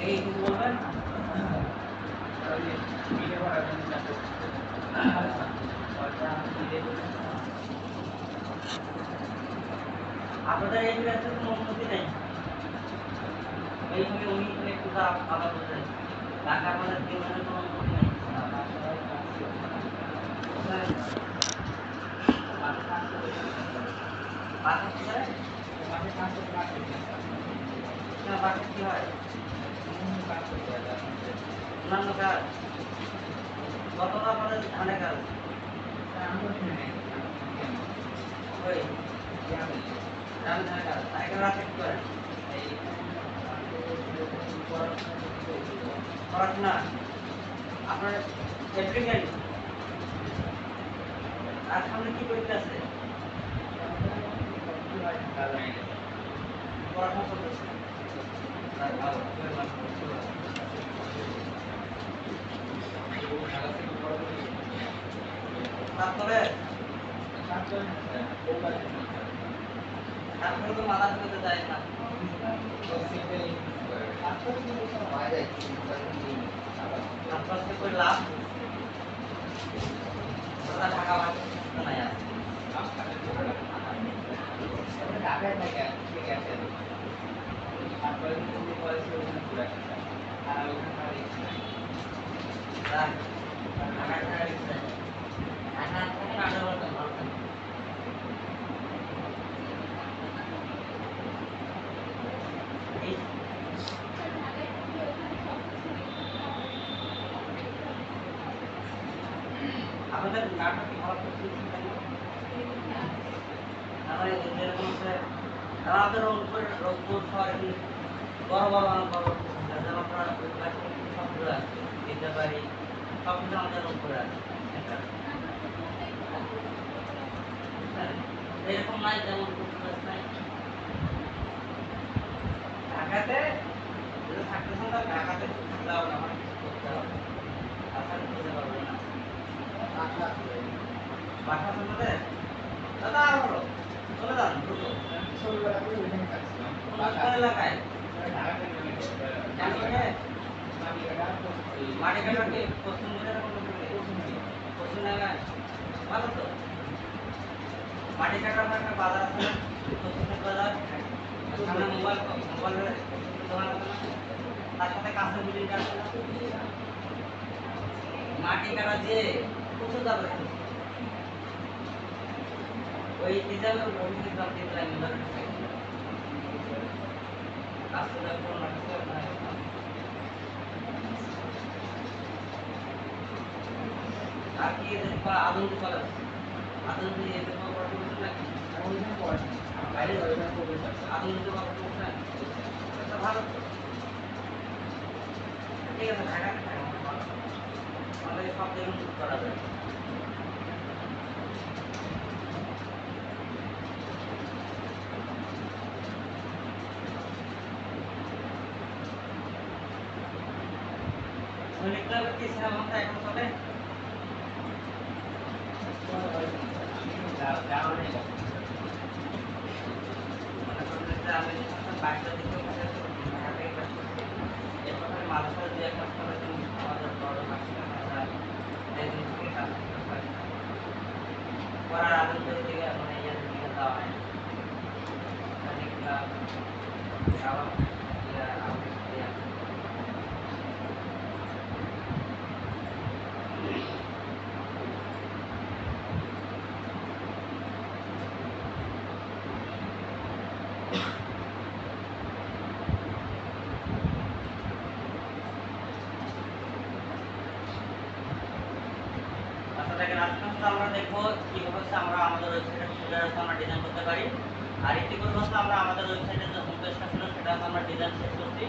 এই কিছু বলবেন? আপনাদের এই ব্যাচে কোনো অনুমতি নেই। এইভাবে উনি একটু আলাদা বলতেন ঢাকা আমাদের জীবনের কোনো অনুমতি নেই। বাসা কি হয়? বাসা কি হয়? অন্যান্য কাজ কতটা আমাদের ধানে কাজ ওই ধানে কাজ এখানে রাতে কি করেন? পড়াশোনা আপনার এপ্রিল আর সামনে কি করতে আছে? পড়াশোনা করতেছে তারপরে তারপরে তো মাথা করতে যায় না আপনার করে লাভ ঢাকা বাড়ি নাই আছে ঢাকায় থাকে ঠিক আছে তারপরে যদি কলেজ ঘুরে আর ওখানে ঢাকা থেকে নাটক করতাম ভালো আমাদের নাটক ভালো করতে আমাদের রংপুর শহরে বড় বড় অনেক বড় যেমন আপনার সবগুলো আছে দিতে পারি সবগুলো আমাদের রংপুরে আছে এরকম নাই যেমন নাই ঢাকাতে থাকতেছেন তার ঢাকাতে থাকলে আমার করতে হবে আশা করতে পারবে না বাসা সম্বন্ধে দাদা আর হলো চলে যান দ্রুত এলাকায় মাটি কাটাকে পশ্চিম পশ্চিম এলাকায় ভালো তো মাটি কাটার একটা বাজার আছে পশ্চিমের বাজার সামনে মোবাইলের দোকান আছে তার সাথে কাঁচের বিল্ডিং আছে মাটি কাটা দিয়ে প্রচুর যাবে ওই ডিজাইনের ভবিষ্যৎ দাম দিতে লাগে আসলে কোন আর কি আধুনিক কলেজ আধুনিক এতে পড়া করতে নাকি বাইরে আধুনিক কথা বলছেন এটা ভালো ঠিক আছে ঢাকা আমাদের সব জায়গায় করা যায় এখন চলে আমি বাচ্চা দিকে এরপরে মানুষের যে একটা আমাদের বড় পড়ার আনন্দের দিকে মানে ইয়ের দিকে দেওয়া হয় আমরা দেখবো কিভাবে আমরা আমাদের ওয়েবসাইটে আমরা ডিজাইন করতে পারি আর ইতিপূর্বে আমরা আমাদের ওয়েবসাইটে যে হোম পেজটা ছিল সেটা আমরা ডিজাইন শেষ করছি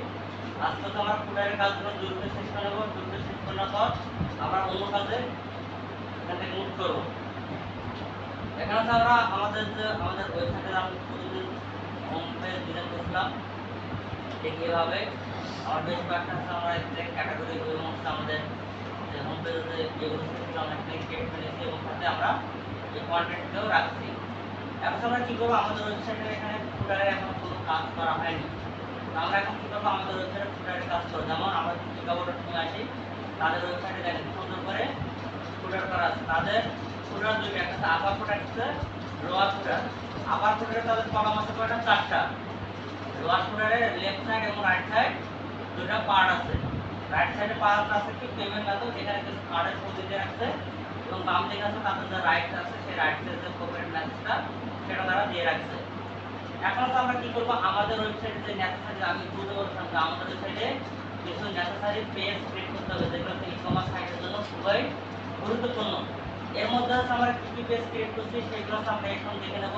আজকে তো আমরা ফুটারের কাজগুলো জরুরি শেষ করে নেবো জরুরি শেষ করার পর আমরা অন্য কাজে এখান থেকে মুভ করবো এখানে আমরা আমাদের ওয়েবসাইটে আমরা প্রতিদিন হোম পেজ ডিজাইন করছিলাম ঠিক এভাবে আমার বেশ কয়েকটা আমরা ক্যাটাগরি এবং আমাদের হোম পেজে যেগুলো সেগুলো আমরা ক্রিয়েট করেছি এবং সাথে আমরা এই কন্টেন্টটাও রাখছি এখন আমরা কী করবো আমাদের ওয়েবসাইটের এখানে ফুটারে এখন কোনো কাজ করা হয়নি আমরা এখন কী করবো আমাদের ওয়েবসাইটে ফুটারে কাজ স্টোর, যেমন আমরা বিজ্ঞাপন আসি তাদের ওয়েবসাইটে দেখেন সুন্দর করে ফুটার করা আছে। তাদের ফুটার দুইটা, একটা আপার ফুটার আছে লোয়ার ফুটার। আপার ফুটারে তাদের কলাম আছে কয়টা? 4টা। লোয়ার ফুটারে লেফট সাইড এবং রাইট সাইড দুইটা পার্ট আছে। রাইট সাইডে পার্ট আছে কি পেমেন্ট মেথড, এখানে কিছু কার্ডের সুবিধা দিয়ে রাখছে, এবং বাম দিকে আছে তাদের যে রাইট আছে সেই রাইট সাইডের যে পেমেন্ট মেথডটা সেটা তারা দিয়ে রাখছে। এখন তো আমরা কি করব, আমাদের ওয়েবসাইটে যে নেসেসারি, আমি বুঝতে বলছিলাম যে আমাদের ওয়েবসাইটে কিছু নেসেসারি পেজ ক্রিয়েট করতে হবে যেগুলো ই-কমার্স সাইটের জন্য খুবই গুরুত্বপূর্ণ। এর মধ্যে হচ্ছে আমরা কি কি পেজ ক্রিয়েট করছি সেগুলো আমরা এখন দেখে নেব।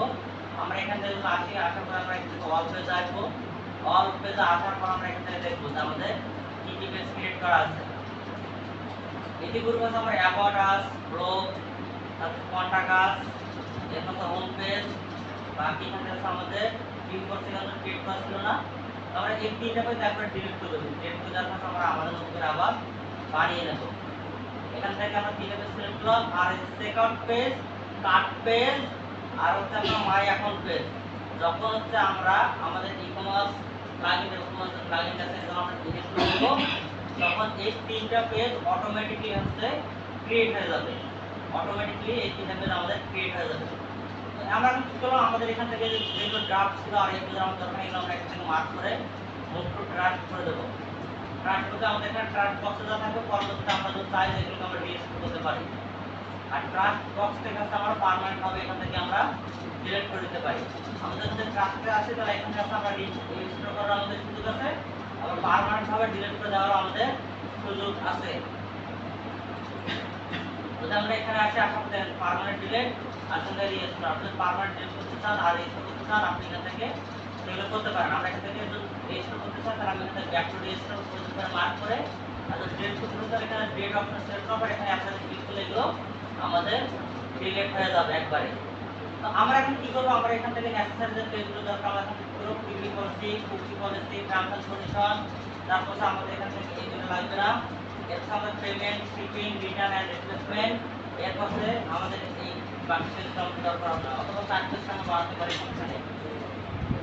আমরা এখান থেকে আসি, আসার পর আমরা এখান থেকে অল পেজে আসবো। অল পেজে আসার পর আমরা এখান থেকে দেখবো যে আমাদের কি কি পেজ ক্রিয়েট করা আছে। ইতিপূর্বে আমরা অ্যাবাউট আস, ব্লগ, তারপর কন্টাক্ট আস, এরপর হোম পেজ, বাকি এখানে আছে আমাদের ডিলিট করতে গেলে ক্রিয়েট করা ছিল না। আমরা এই তিনটা পেজ একবার ডিলিট করে দেবো। ডিলিট করে দেওয়ার পর আমরা আমাদের মতো করে আবার বানিয়ে নেব। এখান থেকে আমরা তিনটা পেজ সিলেক্ট করলাম, আর সেকেন্ড পেজ, কাট পেজ, আর হচ্ছে আপনার মাই অ্যাকাউন্ট পেজ। যখন হচ্ছে আমরা আমাদের ই-কমার্স প্লাগইন আছে যখন আমরা ইনস্টল করব, তখন এই তিনটা পেজ অটোমেটিক্যালি হচ্ছে ক্রিয়েট হয়ে যাবে। অটোমেটিক্যালি এই তিনটা পেজ আমাদের ক্রিয়েট হয়ে যাবে। আমরা কি করলাম, আমাদের এখান থেকে যেগুলো ড্রাফট ছিল আর এগুলো আমাদের দরকার, এগুলো আমরা এখান থেকে মার্ক করে মুভ টু ড্রাফট করে দেবো। ড্রাফট করতে আমাদের এখানে ড্রাফট বক্সে যা থাকবে, পরবর্তীতে আমরা যদি চাই এগুলোকে আমরা ডিলিট করতে পারি। আর ড্রাফট বক্স থেকে আমরা পার্মানেন্ট ভাবে এখান থেকে আমরা ডিলিট করে দিতে পারি। আমাদের যদি ড্রাফটে আসে তাহলে এখান থেকে আমরা রিস্টোর করার আমাদের সুযোগ আছে, আবার পার্মানেন্ট ভাবে ডিলিট করে দেওয়ার আমাদের সুযোগ আছে। যদি আমরা এখানে আসি, আসার পর পার্মানেন্ট ডিলিট আর সঙ্গে রিস্টোর, আপনি পার্মানেন্ট ডিলিট করতে চান আর রিস্টোর করতে চান, আপনি এখান থেকে সেগুলো করতে পারেন। আমরা এখান থেকে যদি রিস্টোর করতে চান তাহলে আমি এখানে ব্যাক টু রিস্টোর করে মার্ক করে, আর যদি ডিলিট করতে চান এখানে ডেট অপশন সিলেক্ট করব, এখানে একসাথে ক্লিক করলে এগুলো আমাদের ডিলিট হয়ে যাবে একবারে। তো আমরা এখন কি করব, আমরা এখান থেকে নেসেসারি যে পেজগুলো দরকার আমরা এখান থেকে পুরো privacy policy, cookie policy, terms and condition, তারপর আমাদের এখান থেকে এইগুলো লাগবে না। এরপর আমাদের payment, shipping, return and replacement, এরপর আমাদের এই বাকি পেজটা আমাদের দরকার হবে না, অথবা চার পেজটা আমরা বানাতে পারি সমস্যা নেই।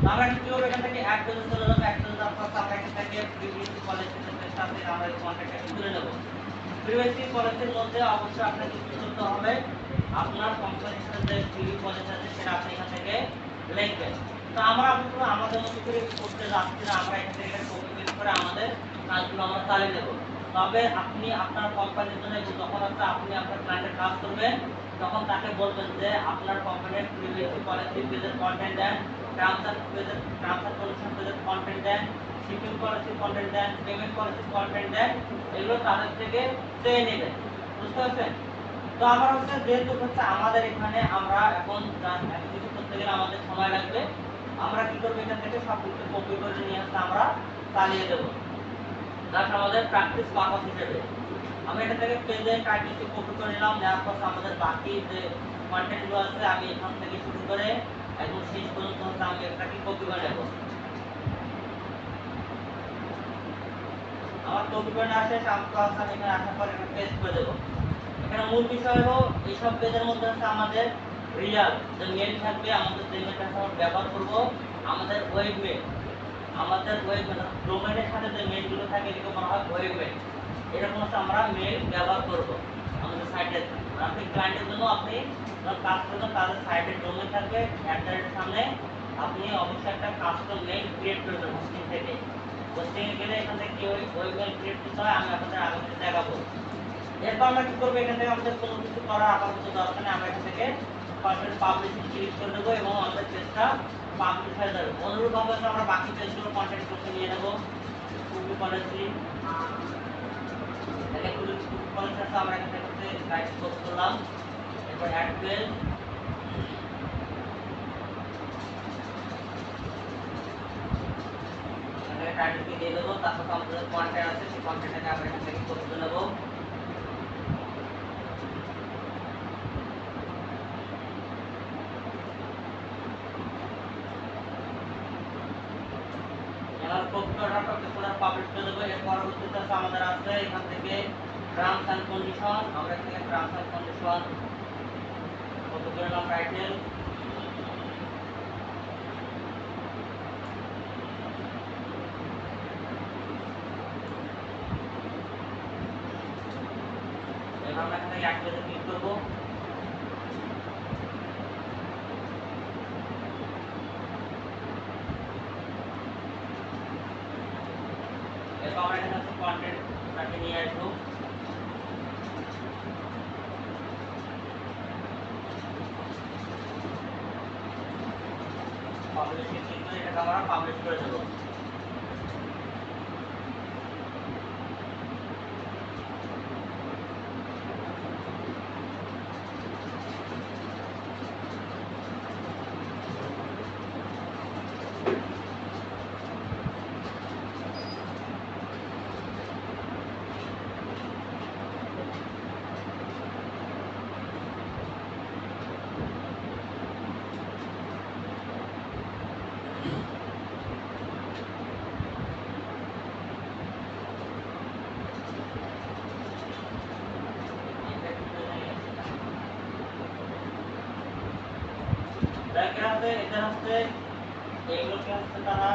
তো আমরা কি করব, এখান থেকে এক পেজে চলে যাবো। এক পেজে যাওয়ার পর আমরা এখান থেকে প্রিভিউ পলিসি পেজটা থেকে আমরা এই কন্ট্যাক্টটা তুলে নেব। প্রিভিউ পলিসির মধ্যে অবশ্যই আপনাকে কি করতে হবে, আপনার কোম্পানির সাথে যে প্রিভিউ পলিসি আছে সেটা আপনি এখান থেকে লিখবেন। তো আমরা আমাদের মতো করে করতে যাচ্ছি না, আমরা এখান থেকে কপি পেস্ট করে আমাদের কাজগুলো আমরা চালিয়ে দেব। তবে আপনি আপনার কোম্পানির জন্য যখন আপনি আপনার ক্লায়েন্টের কাজ করবেন, তখন তাকে বলবেন যে আপনার কোম্পানির প্রিভিউ পলিসি পেজের কন্টেন্ট দেন, টার্মস এন্ড কন্ডিশন পেজের কন্টেন্ট দেন, শিপিং পলিসি কন্টেন্ট দেন, পেমেন্ট পলিসি কন্টেন্ট দেন, এগুলো তাদের থেকে চেয়ে নেবেন। বুঝতে পারছেন? তো আমার হচ্ছে যেহেতু হচ্ছে আমাদের এখানে আমরা এখন কিছু করতে গেলে আমাদের সময় লাগবে, আমরা কি করবো, এখান থেকে সব কিছু কপি করে নিয়ে আসলে আমরা চালিয়ে দেবো জাস্ট আমাদের প্র্যাকটিস পারপাস হিসেবে। আমরা এখান থেকে পেজের টাইটেলটি কপি করে নিলাম, নেওয়ার পর আমাদের বাকি যে কন্টেন্টগুলো আছে আমি এখান থেকে শুরু করে একদম শেষ পর্যন্ত হচ্ছে আমি এটাকে কপি করে নেব। আমার কপি করে নেওয়া শেষ, আমি এখানে আসার পর এটা পেস্ট করে দেবো। এখানে মূল বিষয় হলো এইসব পেজের মধ্যে হচ্ছে আমাদের রিয়াল যে মেল থাকবে, আমাদের যে মেলটা আমরা ব্যবহার করব, আমাদের ওয়েব মেল, আমাদের ওয়েব মেল ডোমেনের সাথে যে মেলগুলো থাকে এগুলো বলা হয় ওয়েব মেল। এরকম হচ্ছে আমরা মেল ব্যবহার করব আমাদের সাইটে। আপনি ক্লায়েন্টের জন্য আপনি যখন কাজ করবেন তাদের সাইটের ডোমেন থাকবে, অ্যাড্রেসের সামনে আপনি অবশ্যই একটা কাস্টম মেল ক্রিয়েট করবেন হোস্টিং থেকে। হোস্টিংয়ে গেলে এখান থেকে কি ওয়েব মেল ক্রিয়েট করতে হয় আমি আপনাদের আগামীতে দেখাবো। এরপর আমরা কি করবো, এখান থেকে আমাদের কোনো কিছু করার আপাতত দরকার নেই, আমরা এখান থেকে পাবলিশিং ক্লিক করে দেবো এবং আমাদের পেজটা পাবলিশ হয়ে যাবে। অনুরূপভাবে আমরা বাকি পেজগুলো কন্টেন্ট করতে নিয়ে নেবো। কুকি পলিসি আমরা এখান থেকে রাইট পোস্ট করলাম, এরপর অ্যাড পেজ, এখানে টাইটেলটি দিয়ে দেবো, তারপর আমাদের কন্টেন্ট আছে সেই কন্টেন্টটাকে আমরা এখান থেকে কপি করে নেবো। পাবলিশ করে দেবো। এর পরবর্তীতে আমাদের আছে এখান থেকে টার্মস এন্ড কন্ডিশন, আমরা এখান থেকে টার্মস এন্ড কন্ডিশন কপি করে নিলাম টাইটেল, এবার আমরা এখান থেকে অ্যাড পেজে ক্লিক করব। এরপর আমরা এখানে কন্টেন্টটাকে নিয়ে আসবো। পাবলিশে ক্লিক করে এটাকে আমরা পাবলিশ করে দেবো। এখানে হচ্ছে এইগুলোকে হচ্ছে তারা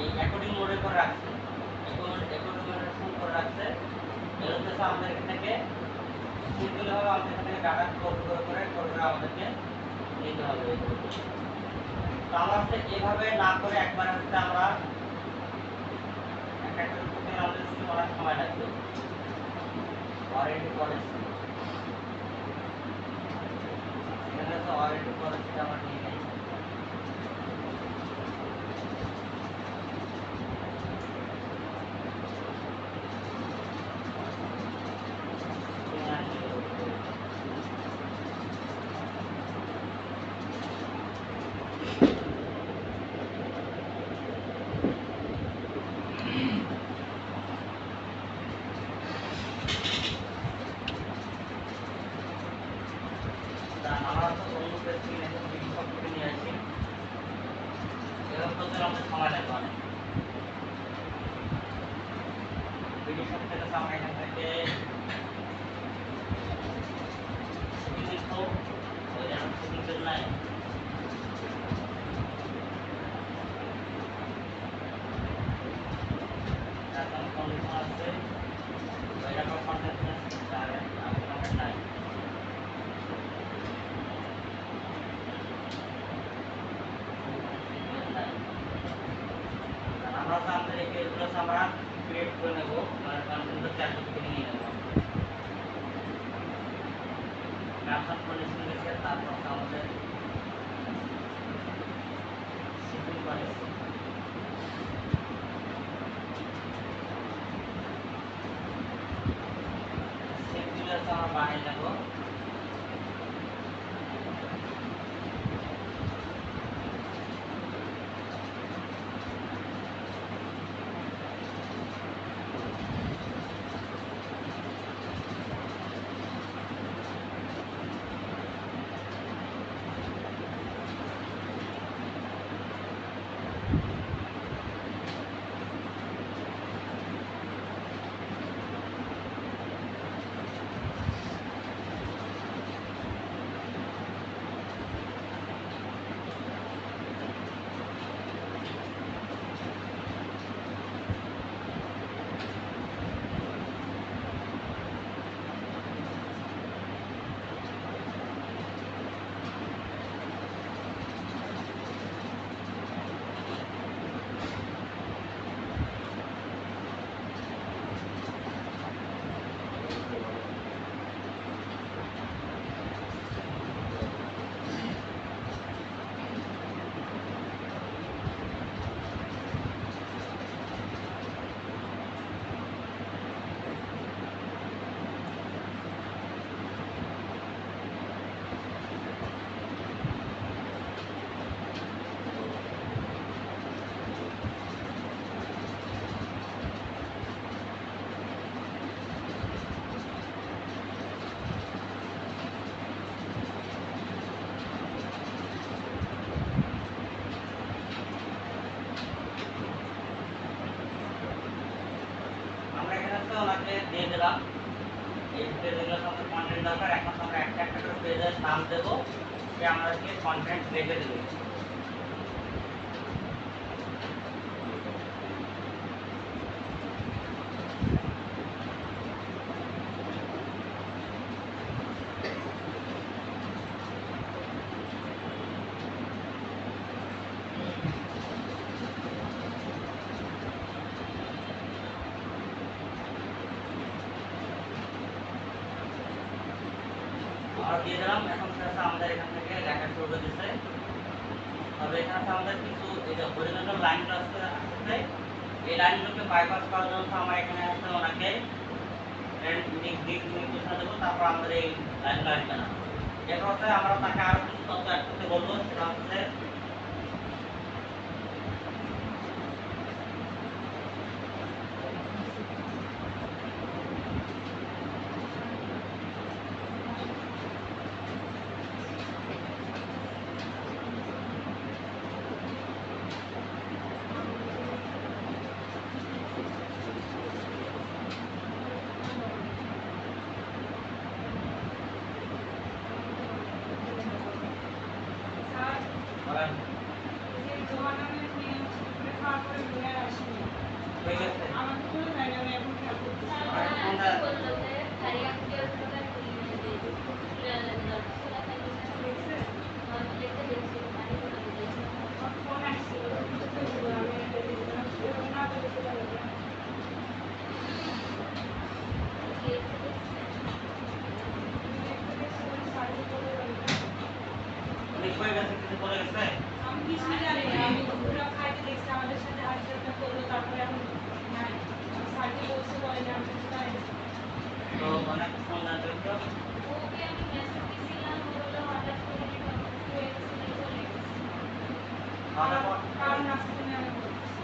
এই অ্যাকর্ডিং মোডে করে রাখছে, অ্যাকর্ডিং করে রাখছে। এর হচ্ছে আমাদের এখান থেকে সিম্পলি ভাবে আমাদের এখান থেকে ডাটা করে আমাদেরকে নিতে হবে। তো আমরা হচ্ছে এইভাবে না করে একবার হচ্ছে আমরা একটা করতে আমাদের অনেক সময় লাগবে। ওয়ারেন্টি পলিসি এখানে হচ্ছে ওয়ারেন্টি পলিসি আমরা নিয়ে নেই। আমরা তো অন্য পেজ থেকে নিয়ে আসি, এরকম করতে আমাদের সময় লাগবে অনেক। ভিডিও শপ থেকে আমরা এখান থেকে নাই এখন কন্ডিশন আছে এটা কোনো কন্টেন্ট নাই। আমরা আমাদের এই পেজগুলো আমরা ক্রিয়েট করে নেব, মানে কন্টেন্টটা চারটি থেকে নিয়ে নেব। টার্মস কন্ডিশন গেছে, তারপর আমাদের শিপিং পলিসি সেগুলো আমরা বানিয়ে নেব। ওনাকে দিয়ে দিলাম এই পেজগুলো আমাদের কন্টেন্ট দরকার। এখন আমরা একটা একটা করে পেজের নাম দেব, সে আমাদেরকে কন্টেন্ট লিখে দেবে। আমরা দিয়ে দিলাম। এখন হচ্ছে আমাদের এখান থেকে লেখা শুরু করে দিচ্ছে। তবে এখানে হচ্ছে আমাদের কিছু এই যে হরিজন্টাল লাইনগুলো আসছে, এই লাইনগুলোকে বাইপাস করার জন্য আমার এখানে হচ্ছে ওনাকে নির্দেশনা দেবো, তারপর আমাদের এই লাইনগুলো আসবে না। এরপর হচ্ছে আমরা তাকে আরো কিছু তথ্য অ্যাড করতে বলবো, সেটা হচ্ছে হয়ে গেছে। হয়ে গেছে, কিছু পড়ে গেছে। আমি কিছুই জানি না, আমি ওরা খাইতে দেখছি আমাদের সাথে আলোচনা করলো, তারপরে এখন নাই স্যারকে বলছে বলে যে আমি কিছু জানি না। তো অনেক ফোন জানতে হতো। ওকে আমি মেসেজ দিছিলাম, ও বললো হঠাৎ করে হয়ে গেছে, চলে গেছে। কারণ আসতে তুমি আমি বলছি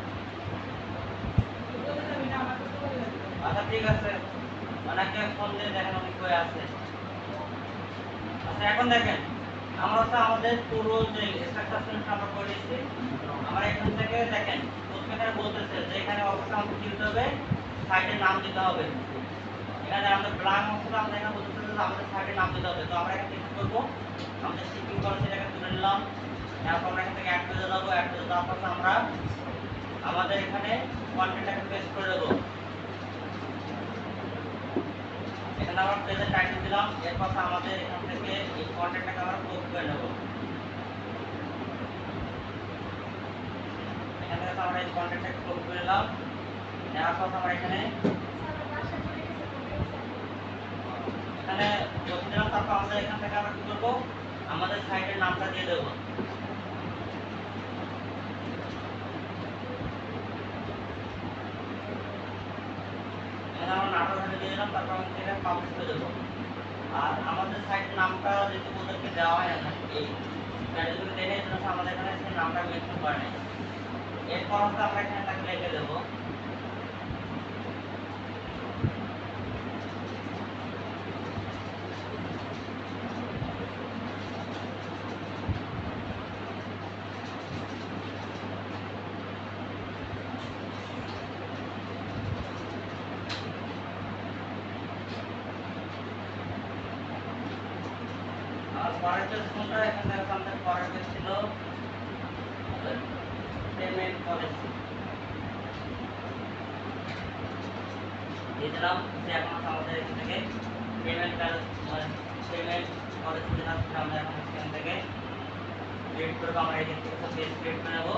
বলতে যাবি না, আমার তো বলে যাবে। আচ্ছা ঠিক আছে, ওনাকে ফোন দিয়ে দেখেন উনি কই আছে। আচ্ছা এখন দেখেন, আমরা তো আমাদের পুরো যে স্ট্রাকচার সিলেকশন আমরা করে নিয়েছি। আমরা এখান থেকে দেখেন প্রথমে এখানে বলতেছে যে এখানে অবশ্যই আমাদের কি দিতে হবে, সাইটের নাম দিতে হবে। এখানে আমাদের ব্ল্যাঙ্ক অংশটা আমরা এখানে বলতেছে যে আমাদের সাইটের নাম দিতে হবে। তো আমরা এখানে কি করব, আমাদের শিপিং খরচ এটাকে তুলে নিলাম। তারপর আমরা এখান থেকে অ্যাড পেজে যাবো, অ্যাড পেজে যাওয়ার পর আমরা আমাদের এখানে কন্টেন্টটাকে পেস্ট করে দেবো। এখানে আমরা পেজের টাইটেল দিলাম, এরপর আমাদের এখান থেকে এই কন্টেন্টটাকে আমরা কপি করে নেব। এখান থেকে আমরা এই কন্টেন্টটাকে কপি করে নিলাম, নেওয়ার পর আমরা এখানে কপি দিলাম। তারপর আমাদের এখান থেকে আমরা কি করবো, আমাদের সাইটের নামটা দিয়ে দেবো। এখানে আমরা নাটক দিয়ে দিলাম, তারপর আমি এখানে পাবলিশ করে দেবো। আর আমাদের সাইটের নামটা যদি ওদেরকে দেওয়া হয় না, এই ক্যাটাগরি দেয় এই জন্য আমাদের এখানে সেই নামটা মেনশন করে নাই। এরপর হচ্ছে আমরা এখানে তাকে লিখে দেবো। আর পরের যে কোনটা এখানে আমাদের পরের পেজ ছিল পেমেন্ট পলিসি দিয়ে দিলাম। যে এখন আমাদের এখান থেকে পেমেন্ট পলিসি দিলাম, আমরা এখন এখান থেকে ক্রিয়েট করবো। আমরা এখান থেকে পেজ ক্রিয়েট করে নেবো।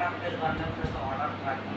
একটা পেজ বানানো হচ্ছে অর্ডার ট্র্যাকিং।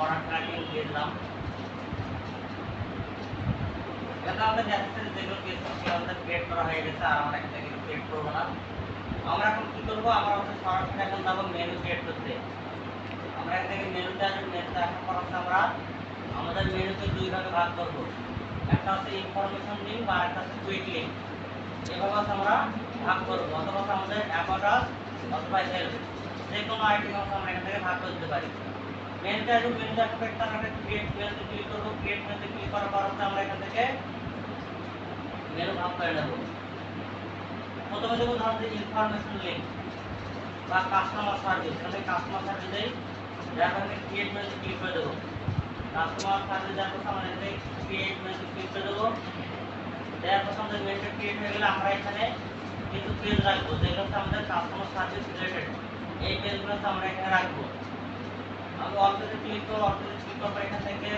অর্ডার ট্র্যাকিং দিয়ে দিলাম। এটা আমাদের নেসেসারি যেগুলো কেস আমাদের ক্রিয়েট করা হয়ে গেছে, আর আমরা এখান থেকে ক্রিয়েট করবো না। আমরা এখন কি করবো, আমরা হচ্ছে সরাসরি এখন যাবো মেনু ক্রিয়েট করতে। আমরা এখান থেকে মেনুতে আসবো, মেনুতে আসার পর হচ্ছে আমরা আমাদের মেনুকে দুই ভাগে ভাগ করবো, একটা হচ্ছে ইনফরমেশন লিঙ্ক আর একটা হচ্ছে কুইক লিঙ্ক। এভাবে হচ্ছে আমরা ভাগ করবো, অথবা আমাদের অ্যাবাউট আস অথবা হেল্প যে কোনো আইটেম হচ্ছে আমরা এখান থেকে ভাগ করতে পারি। মেনুতে আসবো, মেনুতে আসার পর আমরা ক্রিয়েট মেনুতে ক্লিক করবো। ক্রিয়েট মেনুতে ক্লিক করার পর হচ্ছে আমরা এখান থেকে মেনু ভাগ করে নেব। প্রথমে দেবো ধরুন যে ইনফরমেশন লিঙ্ক বা কাস্টমার সার্ভিস। এখানে কাস্টমার সার্ভিসেই যার ক্রিয়েট মেনুতে ক্লিক করে দেবো। কাস্টমার সার্ভিস যার কথা আমরা এখানে ক্রিয়েট মেনুতে ক্লিক করে দেবো। দেওয়ার পর আমাদের মেনুটা ক্রিয়েট হয়ে গেলে আমরা এখানে কিছু পেজ রাখবো যেগুলো হচ্ছে আমাদের কাস্টমার সার্ভিস রিলেটেড। এই পেজগুলো হচ্ছে আমরা এখানে রাখবো। আমি অল্পতে ক্লিক করবো, অল্পতে ক্লিক করার পর এখান থেকে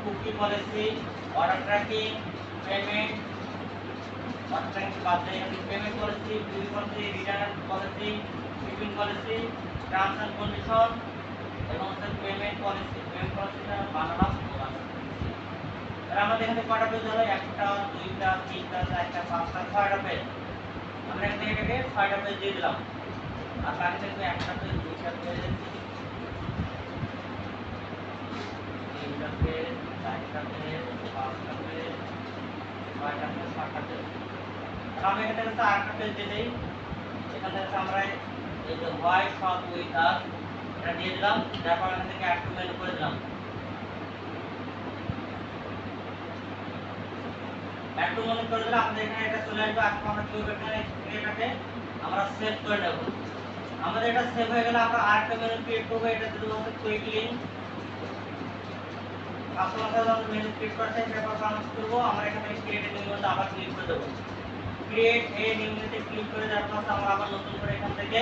cookie policy, order tracking, payment, order tracking বাদ দিয়ে এখানে payment policy, bill policy, return policy, shipping policy, terms and condition এবং হচ্ছে পেমেন্ট পলিসি। পেমেন্ট পলিসিটা বানালাম। আর আমাদের এখানে কয়টা পেজ হলো, একটা, দুইটা, তিনটা, চারটা, পাঁচটা, ছয়টা পেজ। আমরা এখান থেকে এটাকে ছয়টা পেজ দিয়ে দিলাম। আর বাকি থাকবে একটা পেজ, দুইটা পেজ, তিনটা পেজ, চারটা পেজ, পাঁচটা পেজ, ছয়টা পেজ, সাতটা পেজ। আমি এখান থেকে আরেকটা পেজ দিয়ে দিই। এখান থেকে আমরা এই যে হোয়াইট শপ উইথ আস এটা দিয়ে দিলাম। তারপর এখান থেকে অ্যাড টু মেনু করে দিলাম। অ্যাড টু মেনু করে দিলে আমাদের এখানে এটা চলে আসবে। এখন আমরা কি করব, এটাকে আমরা সেভ করে নেব। আমাদের এটা সেভ হয়ে গেলে আমরা আরেকটা মেনু ক্রিয়েট করব। এটা দেবো হচ্ছে quick link. Customer service menu create করতে তারপর আমরা কি করব, আমরা এখান থেকে ক্রিয়েট এ নিউ মেনুতে আবার ক্লিক করে দেব। ক্রিয়েট এ নিউ মেনুতে ক্লিক করে দেওয়ার পর আমরা আবার নতুন করে এখান থেকে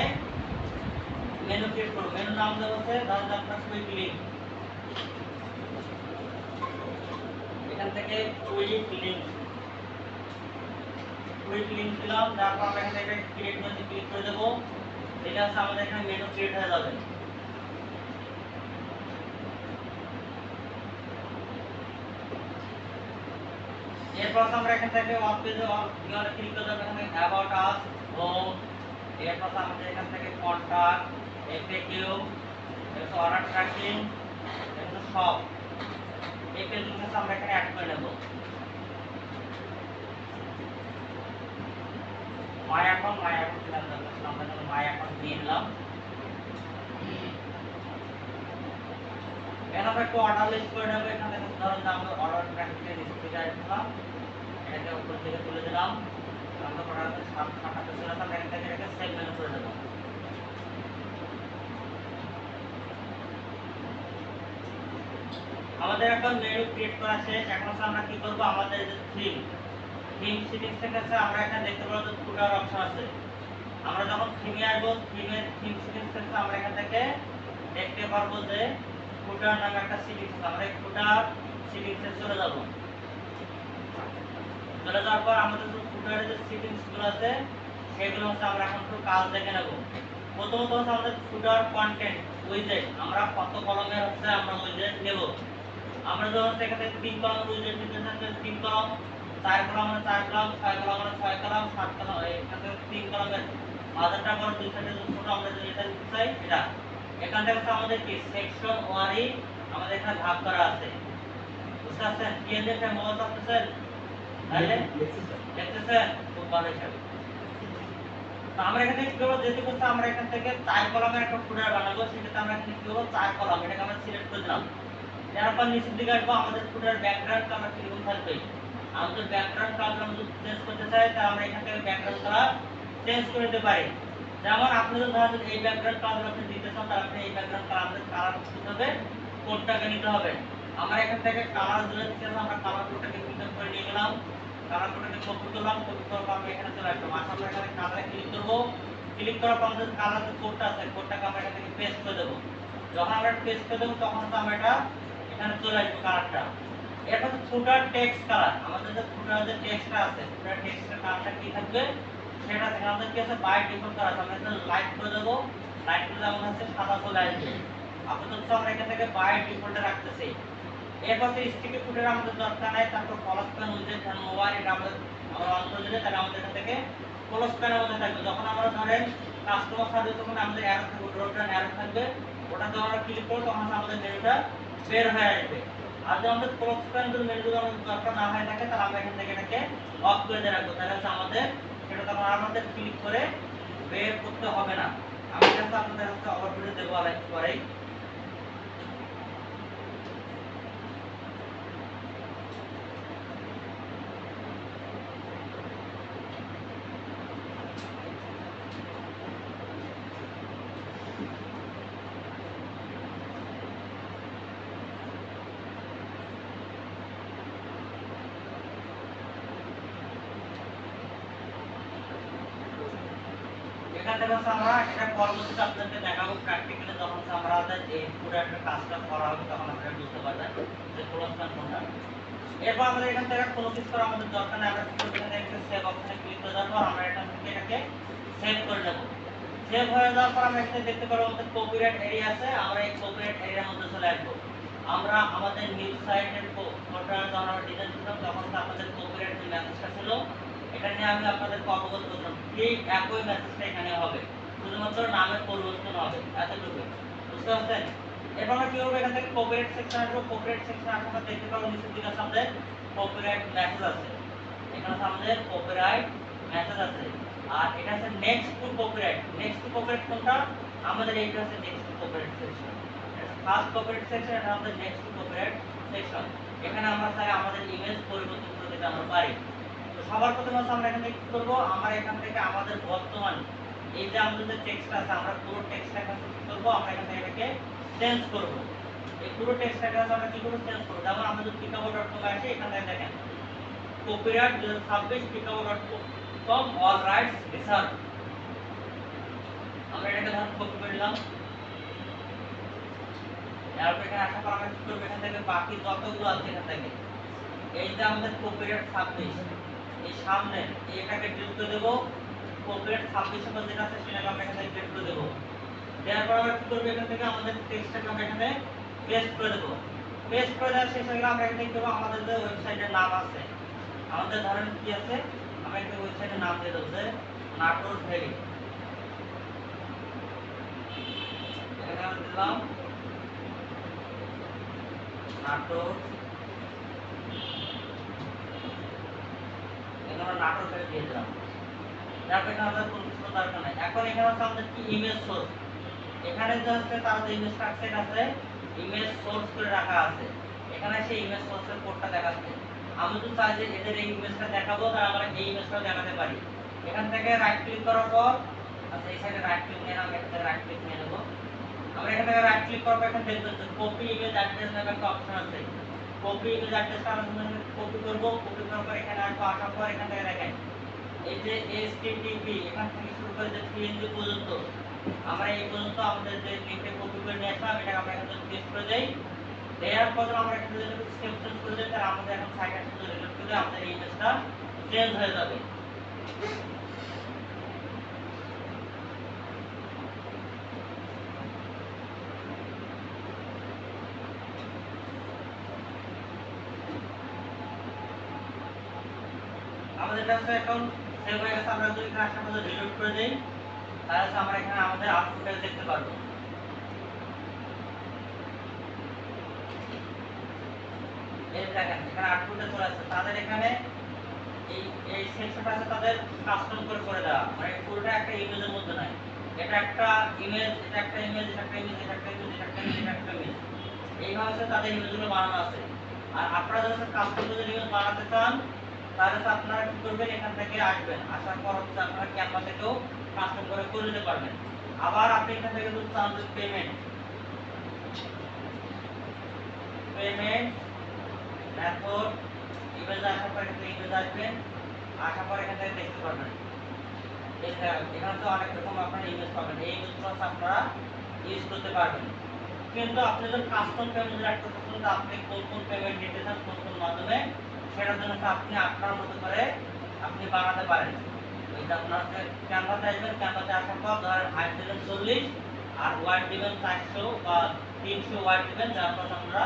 মেনু ক্রিয়েট করব। মেনু নাম দেব হচ্ছে ধরুন আপনার কুইক লিংক। এখান থেকে কুইক লিংক দিলাম। তারপর আমরা এখান থেকে ক্রিয়েট মেনুতে ক্লিক করে দেব। এটা হচ্ছে আমাদের এখানে মেনু ক্রিয়েট হয়ে যাবে। এরপর আমরা এখান থেকে ওয়ান পেজে অন ক্লিক করে দেব। এখানে অ্যাবাউট আস, হোম, এরপর আমাদের এখান থেকে কন্টাক্ট, এফএকিউ, এরপর অর্ডার ট্র্যাকিং, এরপর সব এই পেজগুলো আমরা এখানে অ্যাড করে নেব। মাই অ্যাকাউন্ট দিলাম, আমরা এখানে মাই অ্যাকাউন্ট দিয়ে দিলাম। এখন আমরা একটু অর্ডার লিস্ট করে নেব। এখানে ধরুন আমরা অর্ডার ট্র্যাকিং এর লিস্টে আসলাম, এটাকে উপর দিকে তুলে দিলাম। আমরা অর্ডার সাতটা চলে আসলাম। এখান থেকে এটাকে সেভ মেনু করে দেব। আমাদের এখন মেনু ক্রিয়েট করা শেষ। এখন আমরা কি করব, আমাদের যে থিম সেটিংস থেকে আমরা এখানে দেখতে পাবো ফুটার অপশন আছে। আমরা যখন থিমে আসবো, থিম সেটিংস থেকে আমরা এখান থেকে দেখতে পারবো যে ফুটার নামে একটা সেটিংস আছে। আমরা এই ফুটার সেটিংসে চলে যাব। চলে যাওয়ার পর আমাদের যে ফুটারের যে সেটিংস গুলো আছে সেগুলো হচ্ছে আমরা এখন একটু কাজ দেখে নেব। প্রথমত হচ্ছে আমাদের ফুটার কন্টেন্ট উইজেট, আমরা কত কলমের হচ্ছে আমরা উইজেট নেব। আমরা যখন এখানে 3 কলম উইজেট নিতে চাচ্ছি, 3 কলম, 4 কলম 4 কলম, 6 কলম 6 কলম, 7 কলম, এখানে 3 কলমের মাঝেরটা বড়, দুই সাইডে ছোট, আমরা যেটা নিতে চাই এটা। এখান থেকে আমাদের কি সেকশন ওয়ারি আমাদের এখানে ভাগ করা আছে। বুঝতে পারছেন? কি এর এটা মনে করতেছেন? তাহলে দেখতেছেন খুব ভালো হিসাবে। তো আমরা এখানে কি করব, যেহেতু করতে আমরা এখান থেকে 4 কলামের একটা ফুটার বানাবো, সেক্ষেত্রে আমরা এখানে কি করব, 4 কলাম এটাকে আমরা সিলেক্ট করে দিলাম। তারপর নিচের দিকে আসবো, আমাদের ফুটার ব্যাকগ্রাউন্ড আমরা কিরকম থাকবে, আমাদের ব্যাকগ্রাউন্ড কালার আমরা যদি চেঞ্জ করতে চাই তাহলে আমরা এখান থেকে ব্যাকগ্রাউন্ড কালার চেঞ্জ করে দিতে পারি। যেমন আপনি যদি ধরেন এই ব্যাকগ্রাউন্ড কালার আপনি দিতে চান তাহলে আপনি এই ব্যাকগ্রাউন্ড কালার দিতে হবে, কোডটাকে নিতে হবে। আমরা এখান থেকে কালার ধরে দিতে আমরা কালার কোডটাকে ফিল্টার করে নিয়ে গেলাম, কালার কোডটাকে কপি করলাম, কপি করার পর আমরা এখানে চলে আসলাম। আসার পর এখানে কালারে ক্লিক করব, ক্লিক করার পর আমাদের কালার যে কোডটা আছে কোডটাকে আমরা এখান থেকে পেস্ট করে দেব। যখন আমরা পেস্ট করে দেব তখন তো আমরা এটা এখানে চলে আসবে কালারটা। এরপর ফুটার টেক্সট কালার, আমাদের যে ফুটার যে টেক্সটটা আছে ফুটার টেক্সটের কালারটা কি থাকবে সেটা থেকে আমাদের কি আছে বাই ডিফল্ট কালার আমরা এখানে লাইট করে দেব, লাইট করলে আমাদের হচ্ছে সাদা চলে আসবে। আপাতত আমরা এখান থেকে বাই ডিফল্টে রাখতেছি। এরপর স্টিকি ফুটার আমাদের দরকার নাই, তারপর প্লাস প্যান অনুযায়ী মোবাইল এটা আমরা অন করে দিলে তাহলে আমাদের এখান থেকে প্লাস প্যানের মধ্যে থাকবে। যখন আমরা ধরেন কাস্টমার সার্ভিস তখন আমাদের অ্যারো থাকবে, ড্রপ ডাউন অ্যারো থাকবে, ওটা যখন আমরা ক্লিক করব তখন আমাদের মেনুটা বের হয়ে আসবে। আর যদি আমাদের ক্লোজ প্যান যদি মেনুগুলো আমাদের দরকার না হয়ে থাকে তাহলে আমরা এখান থেকে এটাকে অফ করে দিয়ে রাখবো, তাহলে হচ্ছে আমাদের সেটা তখন আমাদের ক্লিক করে বের করতে হবে না। আমি এটা আপনাদের হচ্ছে ওভারভিউ দেবো আরেকটু পরেই। এখান থেকে হচ্ছে আমরা এটা পরবর্তীতে আপনাদের দেখাবো প্র্যাকটিক্যালি, যখন আমরা এই পুরো একটা কাজটা করা হবে তখন আপনারা বুঝতে পারবেন যে ক্লোজ প্যান কোনটা। এরপর আমাদের এখান থেকে কোনো কিছু করার আমাদের দরকার নেই, আমরা শুধু এখানে একটা সেভ অপশনে ক্লিক করে দেওয়ার পর আমরা এখান থেকে এটাকে সেভ করে নেব। সেভ হয়ে যাওয়ার পর আমরা এখানে দেখতে পারবো আমাদের কপিরাইট এরিয়া আছে, আমরা এই কপিরাইট এরিয়ার মধ্যে চলে আসবো। আমরা আমাদের নিউজ সাইটের ফটোটা যখন আমরা ডিজাইন করলাম তখন তো আপনাদের কপিরাইট যে মেসেজটা ছিল এটা নিয়ে আমি আপনাদেরকে অবগত করলাম, ঠিক একই মেসেজটা এখানে হবে, শুধুমাত্র নামের পরিবর্তন হবে, এতটুকু বুঝতে পারছেন। এরপর আমরা কি করবো, এখান থেকে কপিরাইট সেকশন আসবো, কপিরাইট সেকশন আসলে আমরা দেখতে পাবো নিচের দিকে আছে আমাদের কপিরাইট মেসেজ আছে, এখানে আছে আমাদের কপিরাইট মেসেজ আছে। আর এটা আছে next to copyright, next to copyright কোনটা, আমাদের এইটা আছে next to copyright section, first copyright section এটা আমাদের নেক্সট টু কপিরাইট সেকশন। এখানে আমরা চাই আমাদের ইমেজ পরিবর্তন করে দিতে আমরা পারি। তো সবার প্রথমে আমরা এখানে কি করব, আমরা এখান থেকে আমাদের বর্তমান এই যে আমাদের যে টেক্সট আছে আমরা পুরো টেক্সটটাকে কি করব, আমরা এখান থেকে এটাকে চেঞ্জ করব। এই পুরো টেক্সটটাকে আমরা কি করব, চেঞ্জ করব। যেমন আমরা যদি pickabo.com আসি এখানে দেখেন copyright 2026 pickabo.com all rides reserve, আমরা এটাকে ধর কপি করে নিলাম। এরপর এখানে আসার পর আমরা কি করব, এখান থেকে বাকি যতগুলো আছে এখান থেকে এই যে আমাদের কপিরাইট 26 এই সামনে এটাকে ডিলিট করে দেব, কপিরাইট 26 এর মধ্যে যেটা আছে সেটাকে আমরা এখানে ডিলিট করে দেব। দেওয়ার পর আমরা কি করব, এখান থেকে আমাদের টেক্সটটাকে আমরা এখানে পেস্ট করে দেব। পেস্ট করে দেওয়া শেষ হয়ে গেলে আমরা এখানে কি করব, আমাদের যে ওয়েবসাইটের নাম আছে আমাদের ধরেন কি আছে, আমরা একটা ওয়েবসাইটের নাম দিয়ে দেব যে নাটোর ভ্যালি, এখানে আমরা দিলাম নাটোর, এখানে আমরা নাটোর ভ্যালি দিয়ে দিলাম। তারপর এখানে আমাদের কোনো কিছু দরকার নাই। এখন এখানে হচ্ছে আমাদের কি ইমেজ সোর্স, এখানে যে হচ্ছে তার যে ইমেজ স্ট্রাকচার আছে ইমেজ সোর্স করে রাখা আছে, এখানে সেই ইমেজ সোর্সের কোডটা দেখাচ্ছে। আমি যদি চাই যে এদের এই ইমেজটা দেখাবো তাহলে আমরা এই ইমেজটা দেখাতে পারি। এখান থেকে রাইট ক্লিক করার পর আচ্ছা এই সাইডে রাইট ক্লিক নিয়ে আমরা এখান থেকে রাইট ক্লিক নিয়ে নেব। আমরা এখান থেকে রাইট ক্লিক করার পর এখানে দেখবেন যে কপি ইমেজ অ্যাড্রেস নামে একটা অপশন আছে, কপি ইমেজ অ্যাড্রেসটা আমরা কপি করব। কপি করার পর এখানে আসবো, আসার পর এখান থেকে দেখেন এই যে http এখান থেকে শুরু করে যে png পর্যন্ত আমরা এই পর্যন্ত আমাদের যে লিংকে কপি করে নিয়ে আসলাম এটাকে আমরা এখান থেকে পেস্ট করে দেই। দেওয়ার পর আমরা এখান থেকে যদি স্টেপ চেঞ্জ করে দেই তাহলে আমাদের এখন সাইটের সাথে রিলেট করে আমাদের এই ইমেজটা চেঞ্জ হয়ে যাবে। আমাদের কাছে এখন সেভ হয়ে গেছে। আমরা যদি এখানে আসার পর রিলোড করে দেই তাহলে আমরা এখানে আমাদের আউটপুটটা দেখতে পারবো। এই দেখেন এখানে আউটপুটে চলে আসছে, তাদের এখানে এই এই সেকশনটা আছে তাদের কাস্টম করে করে দেওয়া, মানে পুরোটা একটা ইমেজের মধ্যে নাই। এটা একটা ইমেজ, এটা একটা ইমেজ, এটা একটা ইমেজ, এটা একটা ইমেজ, এটা একটা ইমেজ, এটা একটা ইমেজ, এইভাবে হচ্ছে তাদের ইমেজগুলো বানানো আছে। আর আপনারা যখন কাস্টম যদি ইমেজ বানাতে চান তাহলে তো আপনারা কি করবেন, এখান থেকে আসবেন, আসার পর হচ্ছে আপনারা ক্যানভা থেকেও কাস্টম করে নিতে পারবেন। আবার আপনি এখান থেকে যদি চান যে পেমেন্ট মেথড ইমেজ আসার পর এখান থেকে ইমেজ আসবেন, আসার পর এখান থেকে দেখতে পারবেন। এখানে তো অনেক রকম আপনারা ইমেজ পাবেন, এই ইমেজগুলো আপনারা ইউজ করতে পারবেন। কিন্তু আপনি যদি কাস্টম পেমেন্ট অ্যাড করতে চান, তো আপনি কোন কোন পেমেন্ট নিতে চান, কোন কোন মাধ্যমে, সেটার জন্য আপনি আপনার মতো করে আপনি বানাতে পারেন। ওইটা আপনার হচ্ছে ক্যানভাতে আসবেন, ক্যানভাতে আসার পর ধরেন হাইট দিবেন 40 আর ওয়াইড দিবেন 400 বা 300 ওয়াইড দিবেন, যার পর আপনারা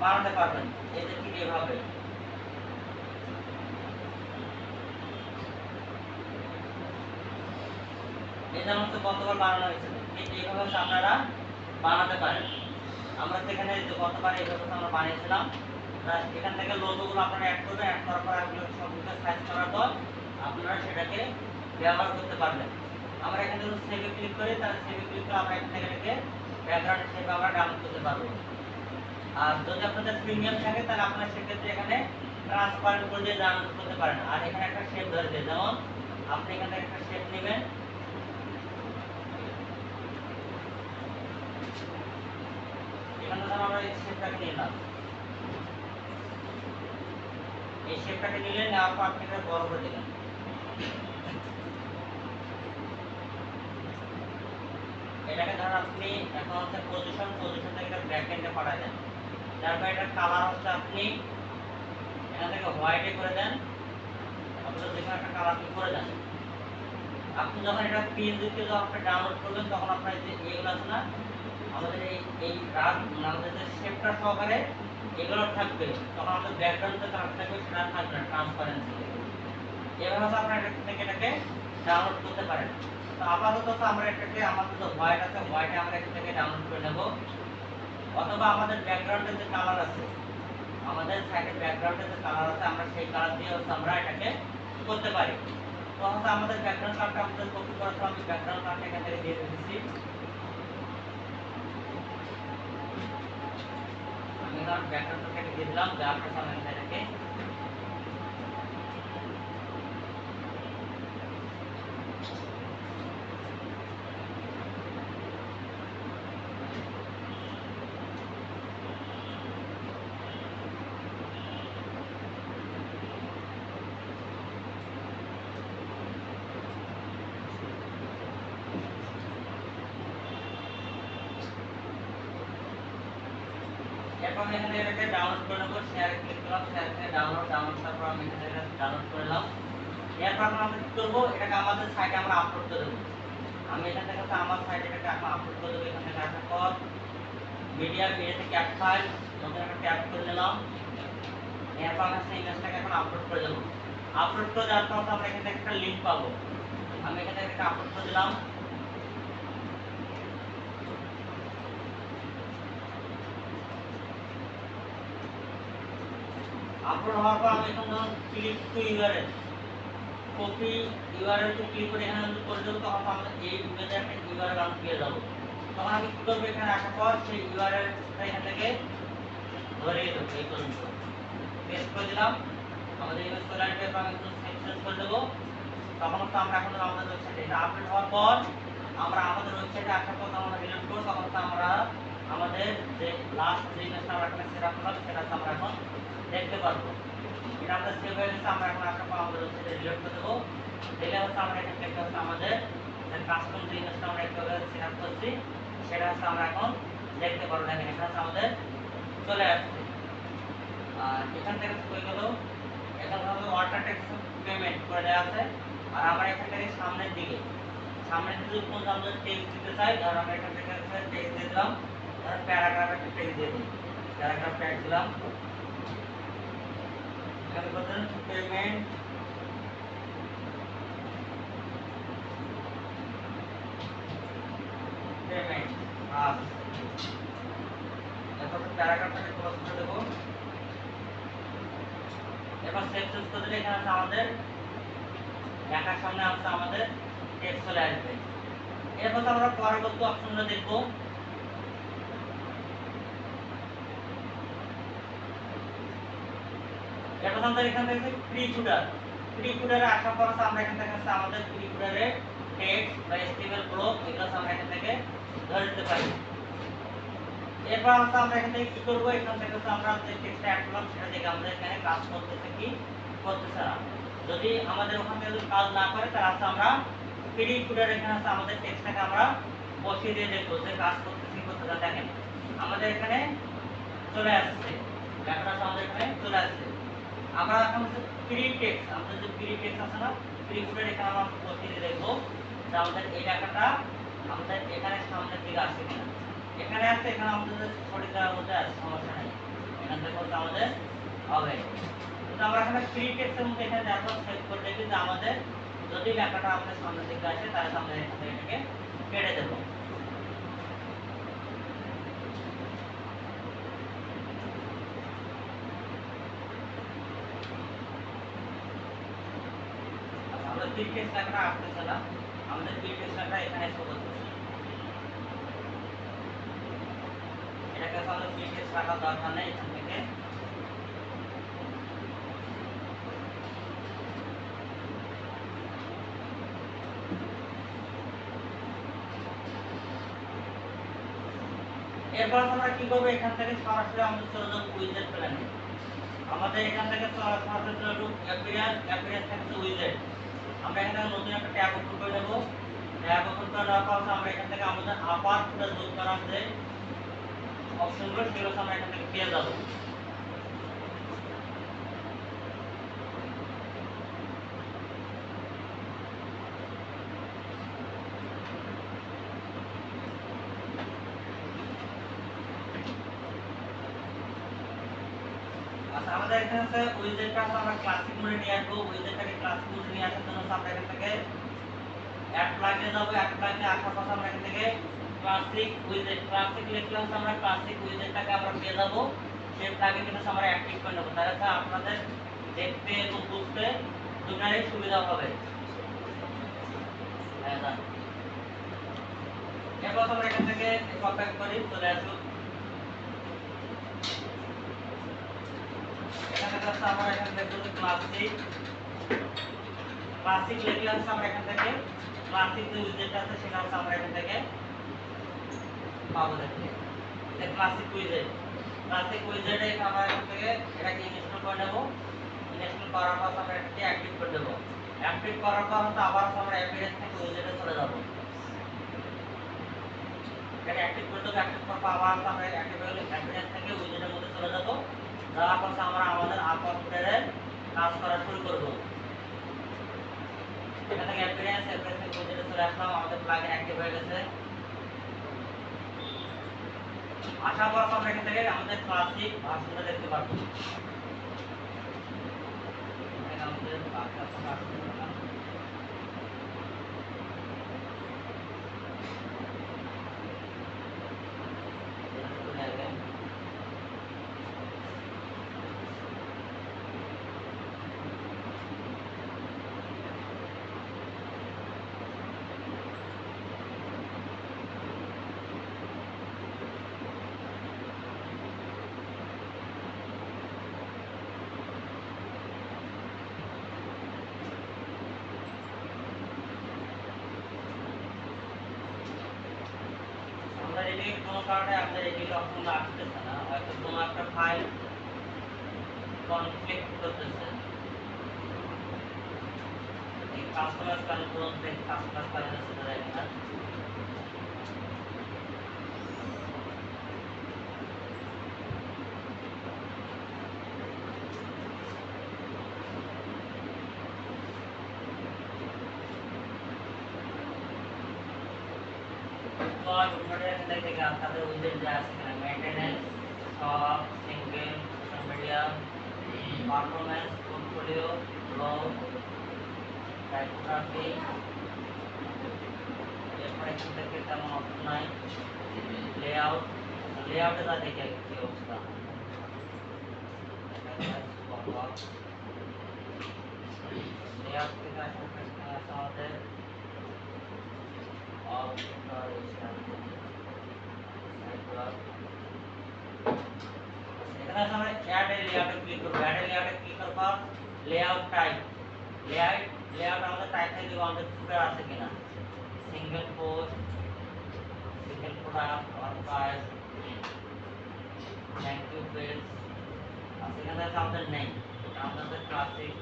বানাতে পারবেন। এই যে ঠিক এইভাবে এটা হচ্ছে কতবার বানানো হয়েছে, ঠিক এইভাবে হচ্ছে আপনারা বানাতে পারেন। আমরা সেখানে গতবার এইভাবে আমরা বানিয়েছিলাম। এখান থেকে লোগোগুলো আপনারা অ্যাড করবেন, অ্যাড করার পর এগুলো সবগুলো সাইজ করার পর আপনারা সেটাকে ব্যবহার করতে পারবেন। আমরা এখানে যদি সেভে ক্লিক করি, তাহলে সেভে ক্লিক করে আমরা এখান থেকে এটাকে ব্যাকগ্রাউন্ড সেভ আমরা ডাউনলোড করতে পারবো। আর যদি আপনাদের প্রিমিয়াম থাকে তাহলে আপনারা সেক্ষেত্রে এখানে ট্রান্সপারেন্ট করে দিয়ে ডাউনলোড করতে পারেন। আর এখানে একটা শেপ ধরে দিয়ে, যেমন আপনি এখান থেকে একটা শেপ নেবেন, এখানে ধরুন আমরা এই শেপটাকে নিলাম, এই শেপটাকে নিলে নেওয়ার পর আপনি এটা বড় করে দিলেন। এটাকে ধরুন আপনি এখন হচ্ছে পজিশন থেকে এটা ব্যাক এন্ডে পাঠায় দেন, তারপর এটা কালার হচ্ছে আপনি এখান থেকে হোয়াইটে করে দেন, আপনার যেখানে একটা কালার করে দেন। আপনি যখন এটা পিএনজি তে যখন আপনি ডাউনলোড করবেন, তখন আপনার যে এগুলো আছে না, আমাদের এই রাগ আমাদের যে শেপটা সহকারে এগুলো থাকবে, তখন আমাদের ব্যাকগ্রাউন্ডে কালার থাকবে, সেটা থাকবে না, ট্রান্সপারেন্সি। এভাবে আপনারা এটা থেকে এটাকে ডাউনলোড করতে পারেন। তো আপাতত আমরা এটাকে, আমাদের যে হোয়াইট আছে, হোয়াইটে আমরা এখান থেকে ডাউনলোড করে নেব, অথবা আমাদের ব্যাকগ্রাউন্ডের যে কালার আছে, আমাদের সাইডের ব্যাকগ্রাউন্ডের যে কালার আছে, আমরা সেই কালার দিয়ে হচ্ছে আমরা এটাকে করতে পারি। তো হচ্ছে আমাদের ব্যাকগ্রাউন্ড কালারটা আমাদের কপি করার জন্য আমি ব্যাকগ্রাউন্ড কালারটা এখান থেকে দিয়ে দিচ্ছি। আমি আমার ব্যাকগ্রাউন্ডটাকে দিয়ে দিলাম, দেওয়ার পর আমি এটাকে এরপর আমি এখানে এটাকে ডাউনলোড করে নেব, শেয়ারে ক্লিক করলাম, শেয়ার থেকে ডাউনলোড তারপর আমি এখানে এটা ডাউনলোড করে নিলাম। এরপর আমরা কি করব, এটাকে আমাদের সাইটে আমরা আপলোড করে দেব। আমি এখান থেকে আমার সাইটে এটাকে এখন আপলোড করে দেব। এখান থেকে আসার পর মিডিয়া থেকে ক্যাপ ফাইল নতুন একটা ট্যাব করে নিলাম। এরপর আমরা সেই ইমেজটাকে এখন আপলোড করে দেব। আপলোড করে দেওয়ার পর আমরা এখান থেকে একটা লিংক পাবো, আমি এখান থেকে একটা আপলোড করে দিলাম। আপলোড হওয়ার পর আমি এখন ধরুন click to URL, copy URL তে ক্লিক করে এখানে যদি করে দেবো, তখন আমাদের এই ইমেজের একটা ইউআরএল আমি পেয়ে যাবো। তখন আমি কি করবো, এখানে আসার পর সেই ইউআরএলটা এখান থেকে ধরিয়ে দেবো, এই পর্যন্ত পেস্ট করে দিলাম। আমাদের ইমেজ চলে আসবে, আমি একটু সেভ করে দেবো। তখন তো আমরা এখন আমাদের ওয়েবসাইটে এটা আপলোড হওয়ার পর আমরা আমাদের ওয়েবসাইটে আসার পর আমরা রিলোড করবো, তখন তো আমরা আমাদের যে লাস্ট যে ইমেজটা আমরা এখানে সেট আপ করলাম, সেটা আমরা এখন দেখতে পারবো। এটা আমাদের সেভ হয়ে গেছে। আমরা এখন আসার পর আমাদের ওয়েবসাইটে রিলোড করে দেবো, দিলে হচ্ছে আমরা এখানে দেখতে পাচ্ছি আমাদের যে কাস্টম যে ইমেজটা আমরা একটু সেট আপ করছি, সেটা হচ্ছে আমরা এখন দেখতে পারবো। দেখেন এখানে হচ্ছে আমাদের চলে আসছে। আর এখান থেকে হয়ে গেল, এখন আমাদের ওয়াটার ট্যাক্স পেমেন্ট করে দেওয়া আছে। আর আমরা এখান থেকে সামনের দিকে যদি কোন আমরা টেক্সট দিতে চাই, ধর আমরা এখান থেকে টেক্সট দিয়ে দিলাম, ধর প্যারাগ্রাফ একটা টেক্সট দিয়ে দিই, প্যারাগ্রাফ ট্যাগ দিলাম। এখানে বলতেন পেমেন্ট আস, এরপর প্যারাগ্রাফটাকে ক্লোজ করে দেবো। এবার সেভ চুজ করে দিলে এখানে আছে আমাদের লেখার সামনে আছে আমাদের টেক্সট চলে আসবে। এরপর আমরা পরবর্তী অপশনটা দেখব। এরপর আমরা এখান থেকে প্রি ফুডারে আসার পর আমরা এখান থেকে আমাদের প্রি ফুডারে টেক্সট বা এসটিএমএল ব্লক এগুলো আমরা এখান থেকে ধরে নিতে পারি। এরপর আমরা এখান থেকে কি করব, এখান থেকে আমরা যে টেক্সটটা অ্যাড করলাম সেটা দেখে আমরা এখানে কাজ করতেছে কি করতেছে না। যদি আমাদের ওখান থেকে যদি কাজ না করে তাহলে আমরা প্রি ফুডারে এখানে আমাদের টেক্সটটাকে আমরা বসিয়ে দিয়ে দেখব যে কাজ করতেছে কি করতেছে না। দেখেন আমাদের এখানে চলে আসছে, লেখাটা আমাদের এখানে চলে আসছে। আমরা এখন প্রি টেক্সট, আমাদের যে প্রি টেক্সট আছে না, প্রি ফুডারে এখানে আমরা বসিয়ে দিয়ে দেখব যে আমাদের এই লেখাটা আমাদের এখানে সামনের দিকে আসছে কিনা। এখানে আছে, এখানে আমাদের সঠিক জায়গার মধ্যে আছে, সমস্যা নেই। এখান থেকে হচ্ছে আমাদের হবে। কিন্তু আমরা এখানে প্রি টেক্সটের মধ্যে এখানে দেখো সেভ করে দেখি যে আমাদের যদি লেখাটা আমাদের সামনের দিকে আসে তাহলে আমরা এখান থেকে এটাকে কেটে দেব। আমাদের প্রি টেক্সট লেখাটা আসতেছে না, আমাদের প্রি টেক্সট লেখাটা এখানে শো করতেছে। এটাকে আমাদের প্রি টেক্সট রাখার দরকার নেই। এখান থেকে এরপর আমরা কি করব, এখান থেকে সরাসরি আমাদের চলে যাব উইজেট প্ল্যানে। আমাদের এখান থেকে সরাসরি চলে যাব অ্যাপিয়ারেন্স থেকে উইজেট। আমরা এখানে নতুন একটা ট্যাব ওপেন করে নেব। ট্যাব ওপেন করে নেওয়ার পর আমরা এখান থেকে আমাদের আপার ফুটে যোগ করার যে অপশনগুলো সেগুলো আমরা এখান থেকে পেয়ে যাব। আমাদের এখানে আছে উইজেটটা আমরা ক্লাসিক মোডে নিয়ে আসবো। উইজেটটাকে ক্লাসিক মোডে নিয়ে আসার জন্য আমরা এখান থেকে অ্যাড প্লাগে যাব। অ্যাড প্লাগে আসার পর আমরা এখান থেকে ক্লাসিক উইজেট, ক্লাসিক লিখলাম আমরা ক্লাসিক উইজেটটাকে আমরা পেয়ে যাব। সেই প্লাগে কিন্তু আমরা অ্যাক্টিভ করে নেব, তাহলে আপনাদের দেখতে এবং বুঝতে দুটোরই সুবিধা হবে। এরপর আমরা এখান থেকে কপি করি, চলে আসবো। এখানে আমরা এখান থেকে ক্লাসিক লিখলাম আমরা এখান থেকে ক্লাসিক যে উইজেটটা আছে সেটা আমরা এখান থেকে পাবো। দেখতে এটা ক্লাসিক উইজেট আমরা এখান থেকে এটাকে ইনস্টল করে নেব। ইনস্টল করার পর আমরা এটাকে অ্যাক্টিভ করে দেব। অ্যাক্টিভ করার পর আবার আমরা অ্যাপিয়ারেন্স থেকে উইজেটে চলে যাব। এটা অ্যাক্টিভ করে দেব। অ্যাক্টিভ করার পর আবার আমরা অ্যাপিয়ারেন্স থেকে উইজেটের মধ্যে চলে যাব। যাওয়ার পর আমরা আমাদের আপার ফুটারে কাজ করা শুরু করব। এখান থেকে অ্যাপিয়ারেন্স থেকে উইজেটে চলে আসলাম। আমাদের প্লাগইন অ্যাক্টিভ হয়ে গেছে। আসার পর আমরা এখান থেকে আমাদের ক্লাসিক ভার্সনটা দেখতে পারবো। এখানে আমাদের কোনো কারণে আপনার এই অপশনটা আসতেছে না, হয়তো কোনো একটা ফাইল কনফ্লিক্ট করতেছে। এই কাস্টমার ফাইল কোনো কাস্টমার ফাইল সেটা দেখেন না। তাদের উইজেট যা আছে এখানে মেইনটেনেন্স, সব, single, social media, performance, portfolio, blog, typography. এরপর এখান থেকে তেমন অপশন নাই। লেআউটে যা দেখে কি অবস্থা। লেআউট থেকে আসলে এখানে আছে আমাদের অল্টারেশন নেটওয়ার্ক। এখানে আছে আমরা অ্যাড এ লেআউটে ক্লিক করব। অ্যাড এ লেআউটে ক্লিক করার পর লেআউট টাইপ, লেআউট আমাদের টাইপ থেকে দিব আমাদের ফুটার আছে কিনা, single post, single product, archive, thank you page. আর সেখানে আছে আমাদের নেই, আমাদের ক্লাসিক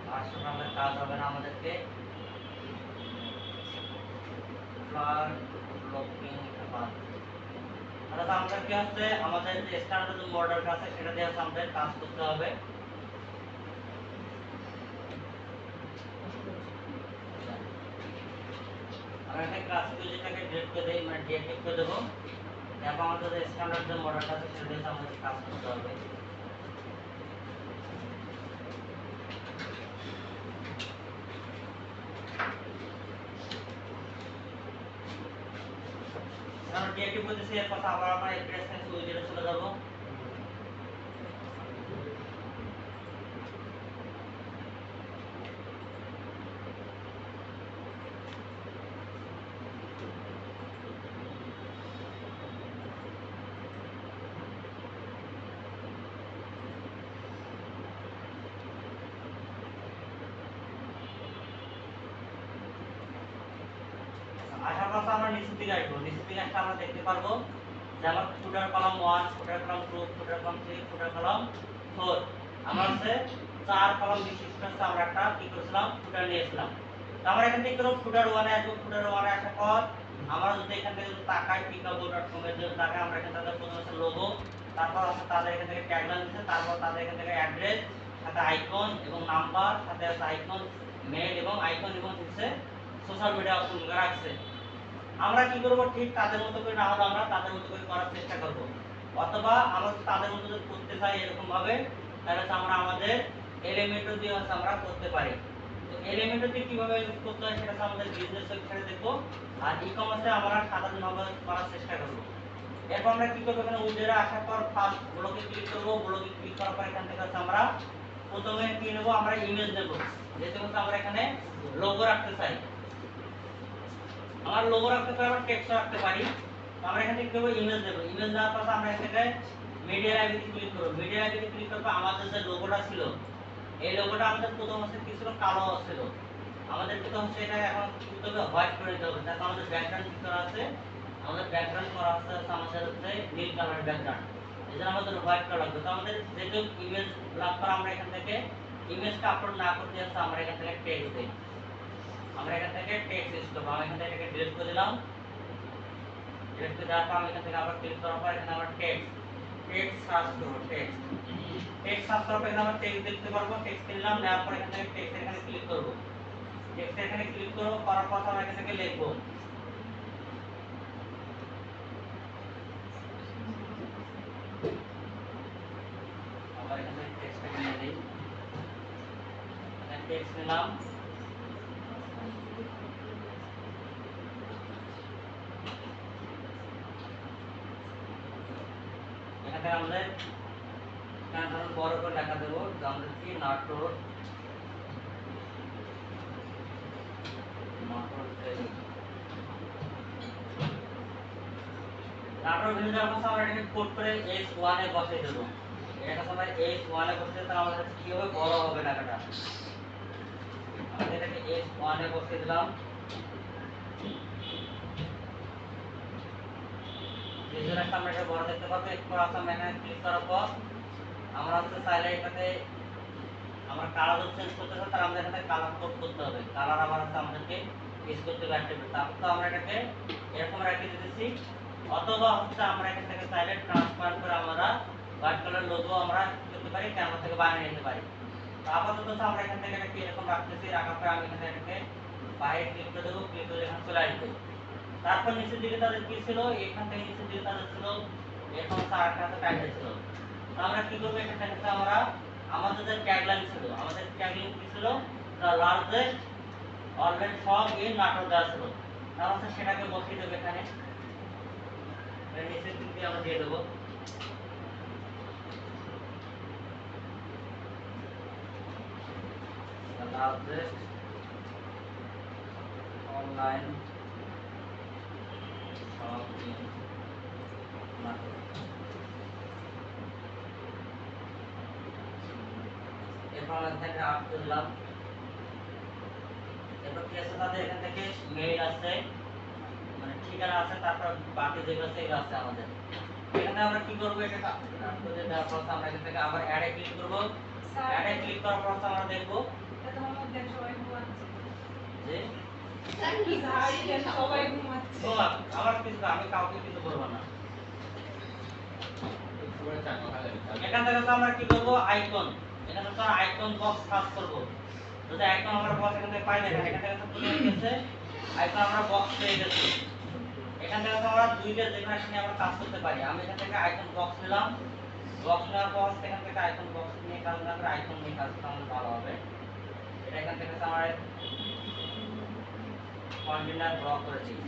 ভার্সন আমাদের কাজ হবে না, আমাদেরকে ফ্লার ব্লকিং বাদ। তাহলে আমরা কি হচ্ছে আমাদের যে স্ট্যান্ডার্ড মডেলটা আছে সেটা দিয়ে আমাদের কাজ করতে হবে। আমরা এখানে ক্লাসিক যেটাকে ডিলিট করে দেই, মানে ডিএক্টিভ করে দেবো। তারপর আমাদের যে স্ট্যান্ডার্ড যে মডেলটা আছে সেটা দিয়ে আমাদের কাজ করতে হবে। আমরা ডিএক্টিভ করতেছি, এরপর আবার আমরা এক্সপ্রেস উইজেটে চলে যাব। আসার পর আমরা নিচের দিকে আসবো। নিচের দিকে আসলে আমরা দেখতে পারবো যে আমার ফুটার কলাম 1, ফুটার কলাম 2, ফুটার কলাম 3, ফুটার কলাম 4, আমরা হচ্ছে 4 কলাম বিশিষ্ট আমরা একটা কি করেছিলাম, ফুটার নিয়েছিলাম। তো আমরা এখান থেকে ফুটার 1 এ আসবো। ফুটার 1 এ আসার পর আমরা যদি এখান থেকে তাকাই pickable.com এর জন্য তাকাই, আমরা এখান থেকে প্রথমে আছে লোগো, তারপর আছে তাদের এখান থেকে ট্যাগলাইন দিচ্ছে, তারপর তাদের এখান থেকে অ্যাড্রেস, সাথে আইকন এবং নাম্বার, সাথে আছে আইকন মেল এবং আইকন এবং হচ্ছে সোশ্যাল মিডিয়া অপশন রাখছে। আমরা কি করব, ঠিক তাদের মতো করে না হলে আমরা তাদের মতো করে করার চেষ্টা করব, অথবা আমরা তাদের মতো যদি করতে চাই এরকম ভাবে, তাহলে আমরা আমাদের এলিমেন্টও দিয়ে আমরা করতে পারি। তো এলিমেন্টও দিয়ে কিভাবে করতে হয় সেটা আমাদের বিজনেস ওয়েবসাইটে দেখব, আর ই-কমার্সে আমরা সাধারণভাবে করার চেষ্টা করব। এরপর আমরা কি করব, এখানে উইজারে আসার পর ফার্স্ট ব্লকে ক্লিক করব। ব্লকে ক্লিক করার পর এখান থেকে আমরা প্রথমে কি নেব, আমরা ইমেজ নেব। যেহেতু আমরা এখানে লোগো রাখতে চাই, আমার লোগো রাখতে পারি, আমরা টেক্সট রাখতে পারি। তো আমরা এখানে কি করব, ইমেজ দেব। ইমেজ দেওয়ার পর আমরা এখান থেকে মিডিয়া লাইব্রেরিতে ক্লিক করব। মিডিয়া লাইব্রেরিতে ক্লিক করার পর আমাদের যে লোগোটা ছিল, এই লোগোটা আমাদের প্রথম হচ্ছে কি ছিল, কালো ছিল। আমাদের কি হচ্ছে এটা এখন কি করতে হবে, হোয়াইট করে দিতে হবে। তারপর আমাদের ব্যাকগ্রাউন্ড কি করা আছে, আমাদের ব্যাকগ্রাউন্ড করা আছে আমাদের হচ্ছে নীল কালার ব্যাকগ্রাউন্ড, এজন্য আমাদের হোয়াইট কালার লাগবে। তো আমাদের যেহেতু ইমেজ রাখবার, আমরা এখান থেকে ইমেজটা আপলোড না করতে যাচ্ছি, আমরা এখান থেকে টেক্সট দেই। আমরা এখান থেকে টেক্সট ইউজ করব। আমি এখান থেকে এটাকে ডিলিট করে দিলাম। ডিলিট করে দেওয়ার পর আমি এখান থেকে আবার ক্লিক করার পর এখানে আমরা টেক্সট সার্চ করব। টেক্সট সার্চ করার পর এখানে আমরা টেক্সট দেখতে পারবো। টেক্সট দিলাম, দেওয়ার পর এখান থেকে টেক্সট এখানে ক্লিক করব। টেক্সট এখানে ক্লিক করব, করার পর আমরা এখান থেকে লিখব। আবার এখানে টেক্সটটাকে নিয়ে দেই। এখানে টেক্সট নিলাম, এখানে আমাদের এখানে ধরুন বড় করে লেখা দেবো, আমাদের কি নাটোর নাটোর ভিন্ন আমরা এটাকে কোড করে S1 এ বসিয়ে দেবো। এটা আমরা S1 এ বসিয়ে দিলে আমাদের কি হবে, বড় হবে লেখাটা। আমরা এটাকে S1 এ বসিয়ে দিলাম। যেজন্য আমরা এটা বড় দেখতে পাবো। এরপর আমরা এখানে ক্লিক করার পর আমরা হচ্ছে চাইলে এটাতে আমরা কালার চেঞ্জ করতে চাই, তাহলে আমাদের এখানে কালার কোড করতে হবে। কালার আবার হচ্ছে আমাদেরকে ইউজ করতে হবে অ্যাট্রিবিউট। তারপর তো আমরা এটাকে এরকম রেখে দিতেছি, অথবা হচ্ছে আমরা এখান থেকে চাইলে ট্রান্সপারেন্ট করে আমরা হোয়াইট কালার লোগো আমরা করতে পারি, ক্যানভাস থেকে বানিয়ে নিতে পারি। তো আপাতত আমরা এখান থেকে এটাকে এরকম রাখতেছি। রাখার পর আমি এখানে এটাকে বাইরে ক্লিক করে দেবো। ক্লিক করে এখানে চলে আসবে। তারপর নিচের দিকে তাদের কি ছিল, এখান থেকে নিচের দিকে তাদের ছিল এরকম আরেকটা টাইটেল ছিল। তো আমরা কি করবো, এখান থেকে আমরা আমাদের যে ট্যাগলাইন ছিল, আমাদের ট্যাগলাইন কি ছিল, the largest online shop in Natore দেওয়া ছিল। তাহলে সেটাকে বসিয়ে দেবো এখানে, নিচের দিক দিয়ে আমরা দিয়ে দেবো। The largest online shop in Natore. এরপর আমাদের থেকে আপ করলাম। এরপর কি আছে তাদের এখান থেকে মেইল আছে, মানে ঠিকানা আছে, তারপর বাকি যেগুলো আছে এগুলো আছে আমাদের। এখানে আমরা কি করব, এটা করে দেওয়ার পর আমরা এখান থেকে আবার অ্যাডে ক্লিক করব। অ্যাডে ক্লিক করার পর আমরা দেখব এটা তোমার মধ্যে সবাই ঘুমাচ্ছে। যে কি ঝাড়ি দেন, সবাই ঘুমাচ্ছে। ও আমার কিছু না, আমি কাউকে কিছু করব না। এখান থেকে তো আমরা কি করব, আইকন, এখানে তো আইকন বক্স সার্চ করব। যদি আইকন আমরা বক্স এখান থেকে পাই না, এখান থেকে তো খুলে গেছে আইকন, আমরা বক্স পেয়ে গেছি। এখান থেকে তো আমরা দুইটা যেকোনো একটা নিয়ে আমরা কাজ করতে পারি। আমি এখান থেকে আইকন বক্স নিলাম, বক্স নেওয়ার পর এখান থেকে আইকন বক্স নিয়ে কাজ না করে আইকন নিয়ে কাজ করলে আমাদের ভালো হবে। এটা এখান থেকে আমরা কন্টেনার ড্র করে দিই।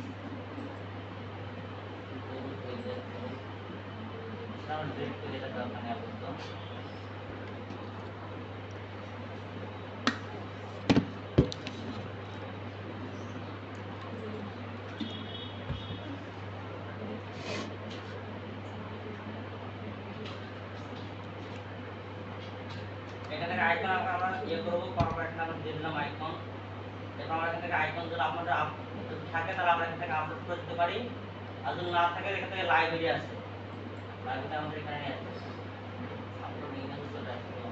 আমরা ডিলিট করে এটা দরকার নেই আপাতত। এখান থেকে আইকন আমরা ইয়ে করবো, কর্পোরেট নাম দিয়ে দিলাম আইকন। এরপর আমরা এখান থেকে আইকন যদি আপনাদের থাকে তাহলে আমরা এখান থেকে আপলোড করে দিতে পারি, আর যদি না থাকে এখান থেকে লাইব্রেরি আছে, লাইব্রেরি আমাদের এখানে আছে আপলোড ইমেজ চলে আসলো।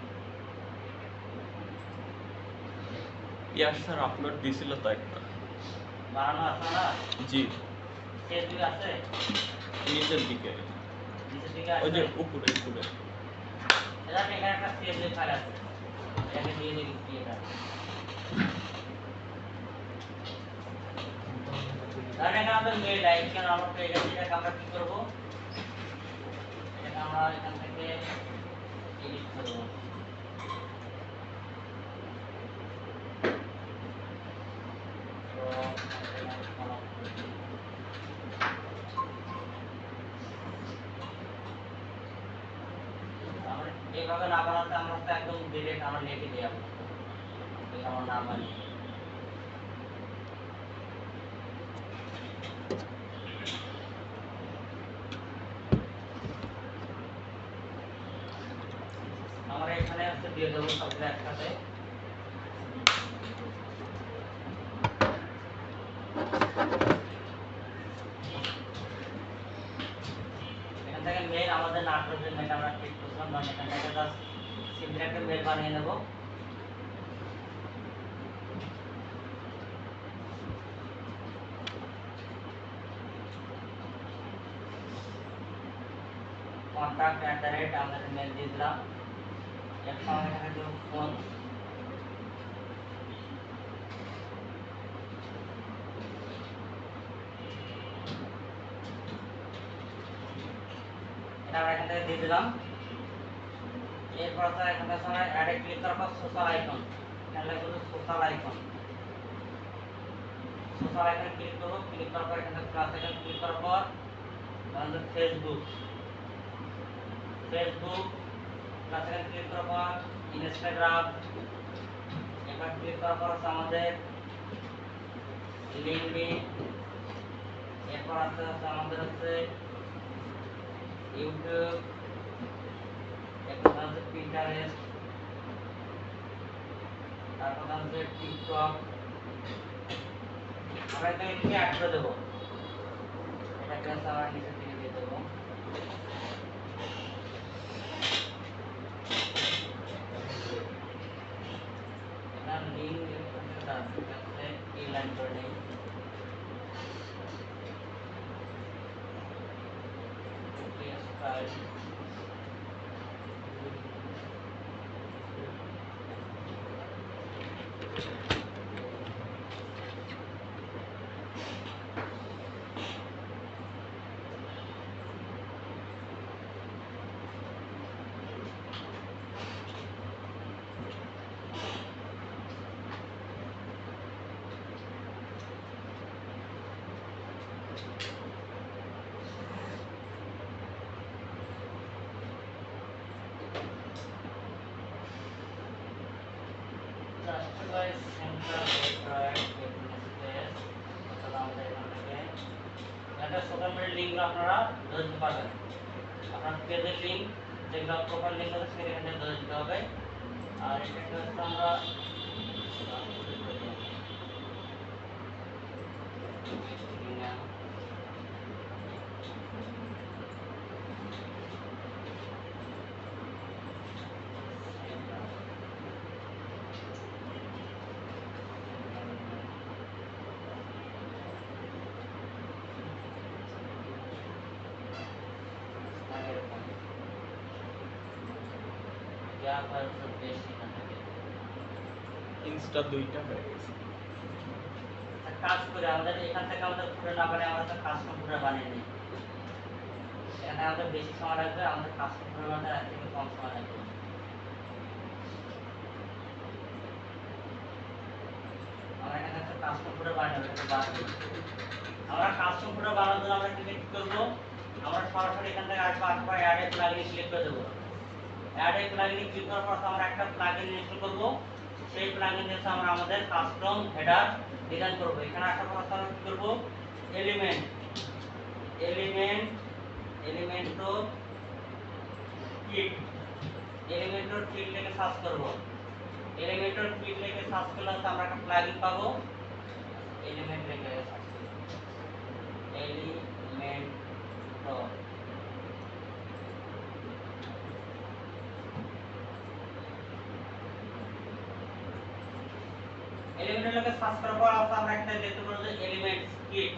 ইয়ার স্যার আপলোড দিছিল তো একটা। বানানো আছে না? জি, ফেসবুক আছে নিচের দিকে, নিচের দিকে ওই আছে। যে উপরে উপরে। এটা এখানে একটা CSV ফাইল আছে, এটাকে দিয়ে দিচ্ছি। এটা ধরেন এখানে আমাদের মেইল আইকন আমরা পেয়ে গেছি। এটাকে আমরা কি করব, এটাকে আমরা এখান থেকে এডিট করব। আমরা এইভাবে না বানাতে আমরা তো একদম ডিরেক্ট আমরা লিখে দিই আপাতত, এটা আমার নাম আছে। আমরা এখানে হচ্ছে দিয়ে দেবো সবগুলো একসাথে। এখান থেকে মেল আমাদের নাটোর যে মেল আমরা ক্লিক করলাম, মানে এখান থেকে জাস্ট সিম্পল একটা মেল বানিয়ে নেব। contact@ আমাদের মেল দিয়ে দিলাম। এরপর আমরা এখানে দেব ফোন। এটা আমরা এখান থেকে দিয়ে দিলাম। এরপর এখান থেকে আমরা অ্যাডে ক্লিক করার পর সোশ্যাল আইকন, এখানে লিখব সোশ্যাল আইকন। সোশ্যাল আইকনে ক্লিক করব, ক্লিক করার পর এখানে প্লাস আইকন ক্লিক করার পর আমাদের Facebook, Facebook plus icon click করার পর ইনস্টাগ্রাম, এবার ক্লিক করার পর আমাদের লিঙ্কডইন, এরপর আছে আমাদের হচ্ছে ইউটিউব, এরপর আছে পিন্টারেস্ট, তারপর আছে টিকটক। আমরা এটাকে অ্যাড করে দেবো, এটাকে আমরা নিচের দিকে দিয়ে দেবো। এটা লিঙ্ক আছে এই লাইন করে নেই। বাই সেন্টার রাইট স্পেস অর্থাৎ আমাদের এখান থেকে এটা সোশ্যাল মিডিয়া লিঙ্কগুলো আপনারা ধরে দিতে পারবেন। আপনার পেজের লিঙ্ক যেগুলো প্রোফাইল লিঙ্ক আছে সেটা এখানে ধরে দিতে হবে। আর এটাকে হচ্ছে আমরা ইনস্টা 2টা হয়ে গেছে। কাজ করে আমাদের এখান থেকে আমাদের পুরো না বানিয়ে আমরা তো কাস্টম পুরো বানিয়ে নিই। এখানে আমাদের বেশি সময় লাগবে, আমাদের কাস্টম পুরো বানাতে এর থেকে কম সময় লাগবে। আমরা এখানে একটা কাস্টম পুরো বানিয়ে নেব, এটা বাদ দিই। আমরা কাস্টম পুরো বানানোর জন্য আমরা কি করব? আমরা সরাসরি এখান থেকে আসবো অ্যাড এ প্লাগইন ক্লিক করে দেব। অ্যাড এ প্লাগইন ক্লিক করার পর আমরা একটা প্লাগইন ইনস্টল করব। সেই প্লাগইন দিয়ে আমরা আমাদের কাস্টম হেডার ডিজাইন করব। এখানে আসার পর আমরা কি করব? এলিমেন্টর কিট লিখে সার্চ করব। এলিমেন্টর কিট লিখে সার্চ করলে আমরা একটা প্লাগইন পাবো। এলিমেন্ট লিখে সার্চ করব। এলিমেন্টর লিখে সার্চ করার পর আমরা একটা দেখতে পাবো যে এলিমেন্টস কিট,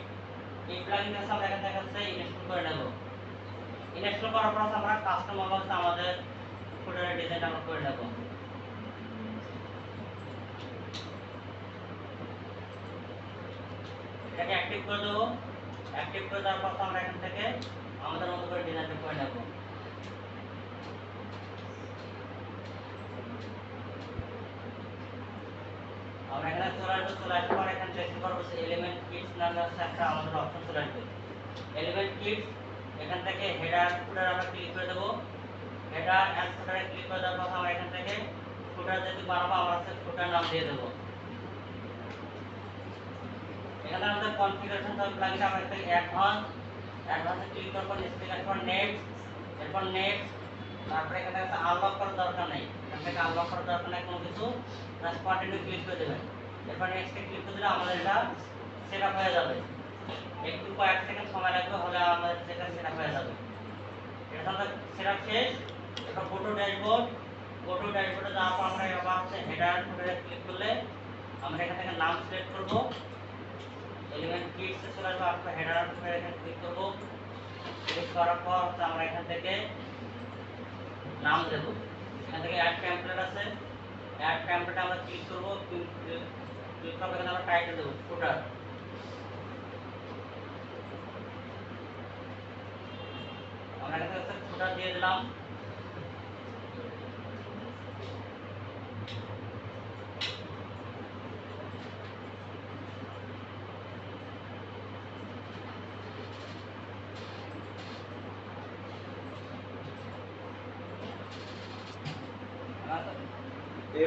এই প্লাগইনটা আমরা এখান থেকে ইনস্টল করে নেব। ইনস্টল করার পর আমরা কাস্টম অবস্থা আমাদের ফুটারের ডিজাইন আমরা করে নেব। এটাকে অ্যাক্টিভ করে দেব। অ্যাক্টিভ করে দেওয়ার পর আমরা এখান থেকে আমাদের মতো করে ডিজাইনটা করে নেব। আমরা এখানে চলে আসার পর এখানে দেখতে পারবো যে এলিমেন্ট কিটস নামে একটা আমাদের অপশন চলে আসবে। এলিমেন্ট কিটস এখান থেকে হেডার ফুটার আমরা ক্লিক করে দেব। হেডার এন্ড ফুটারে ক্লিক করে দেওয়ার পর আমরা এখান থেকে ফুটার যেটি বানাবো আমরা ফুটার নাম দিয়ে দেব। এখানে আমাদের কনফিগারেশন সব প্লাগইন আমরা এখানে অ্যাডভান্সে ক্লিক করার পর সিলেক্ট ফর নেক্সট, এরপর নেক্সট, তারপরে এখানে একটা আনলক করার দরকার নেই। এখান থেকে আনলক করার দরকার নেই কোনো কিছু, জাস্ট কন্টিনিউ ক্লিক করে দেবেন। এরপর নেক্সটে ক্লিক করে দিলে আমাদের এটা সেটআপ হয়ে যাবে। একটু কয়েক সেকেন্ড সময় লাগবে, হলে আমাদের সেটা সেটআপ হয়ে যাবে। এটা আমাদের সেটআপ শেষ। এরপর গো টু ড্যাশবোর্ডে যাওয়ার পর আমরা আবার হচ্ছে হেডার ফুটারে ক্লিক করলে আমরা এখান থেকে নাম সিলেক্ট করব। এলিমেন্ট কিটস এ চলে আসবো, আপনার হেডার ফুটারে এখানে ক্লিক করব। ক্লিক করার পর আমরা এখান থেকে নাম দেব। এখান থেকে অ্যাড টেমপ্লেট আছে, অ্যাড টেমপ্লেটে আমরা ক্লিক করব। ক্লিক করার পর এখানে আমরা টাইটেল দেব ফুটার। আমরা এখানে ফুটার দিয়ে দিলাম।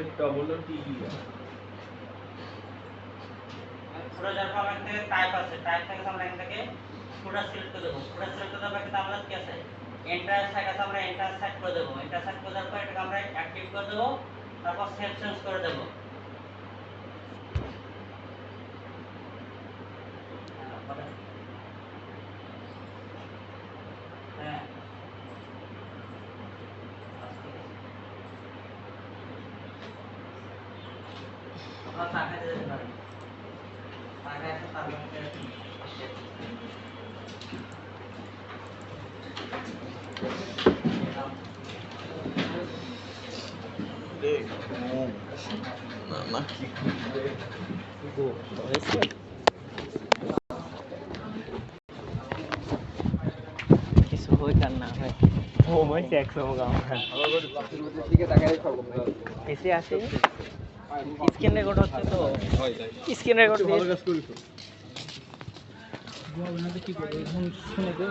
FWTER ফুটার যাওয়ার পর এখান থেকে টাইপ আছে, টাইপ থেকে আমরা এখান থেকে ফুটার সিলেক্ট করে দেব। ফুটার সিলেক্ট করে দেওয়ার পর আমাদের কি আছে? এন্টার সাইট আছে, আমরা এন্টার সাইট করে দেব। এন্টার সাইট করে দেওয়ার পর এটাকে আমরা অ্যাক্টিভ করে দেব, তারপর সেভ চেঞ্জ করে দেব। হ্যাঁ আপনার টাকা দিতে পারেন, টাকা একটা তারপর না না কি কিছু হইতার না হয় ও মই ট্যাক্স হোগা এসে আসে স্ক্রিন রেকর্ড হচ্ছে তো স্ক্রিন রেকর্ড দিয়ে কাজ করিস কি করবে এখন শুনে দে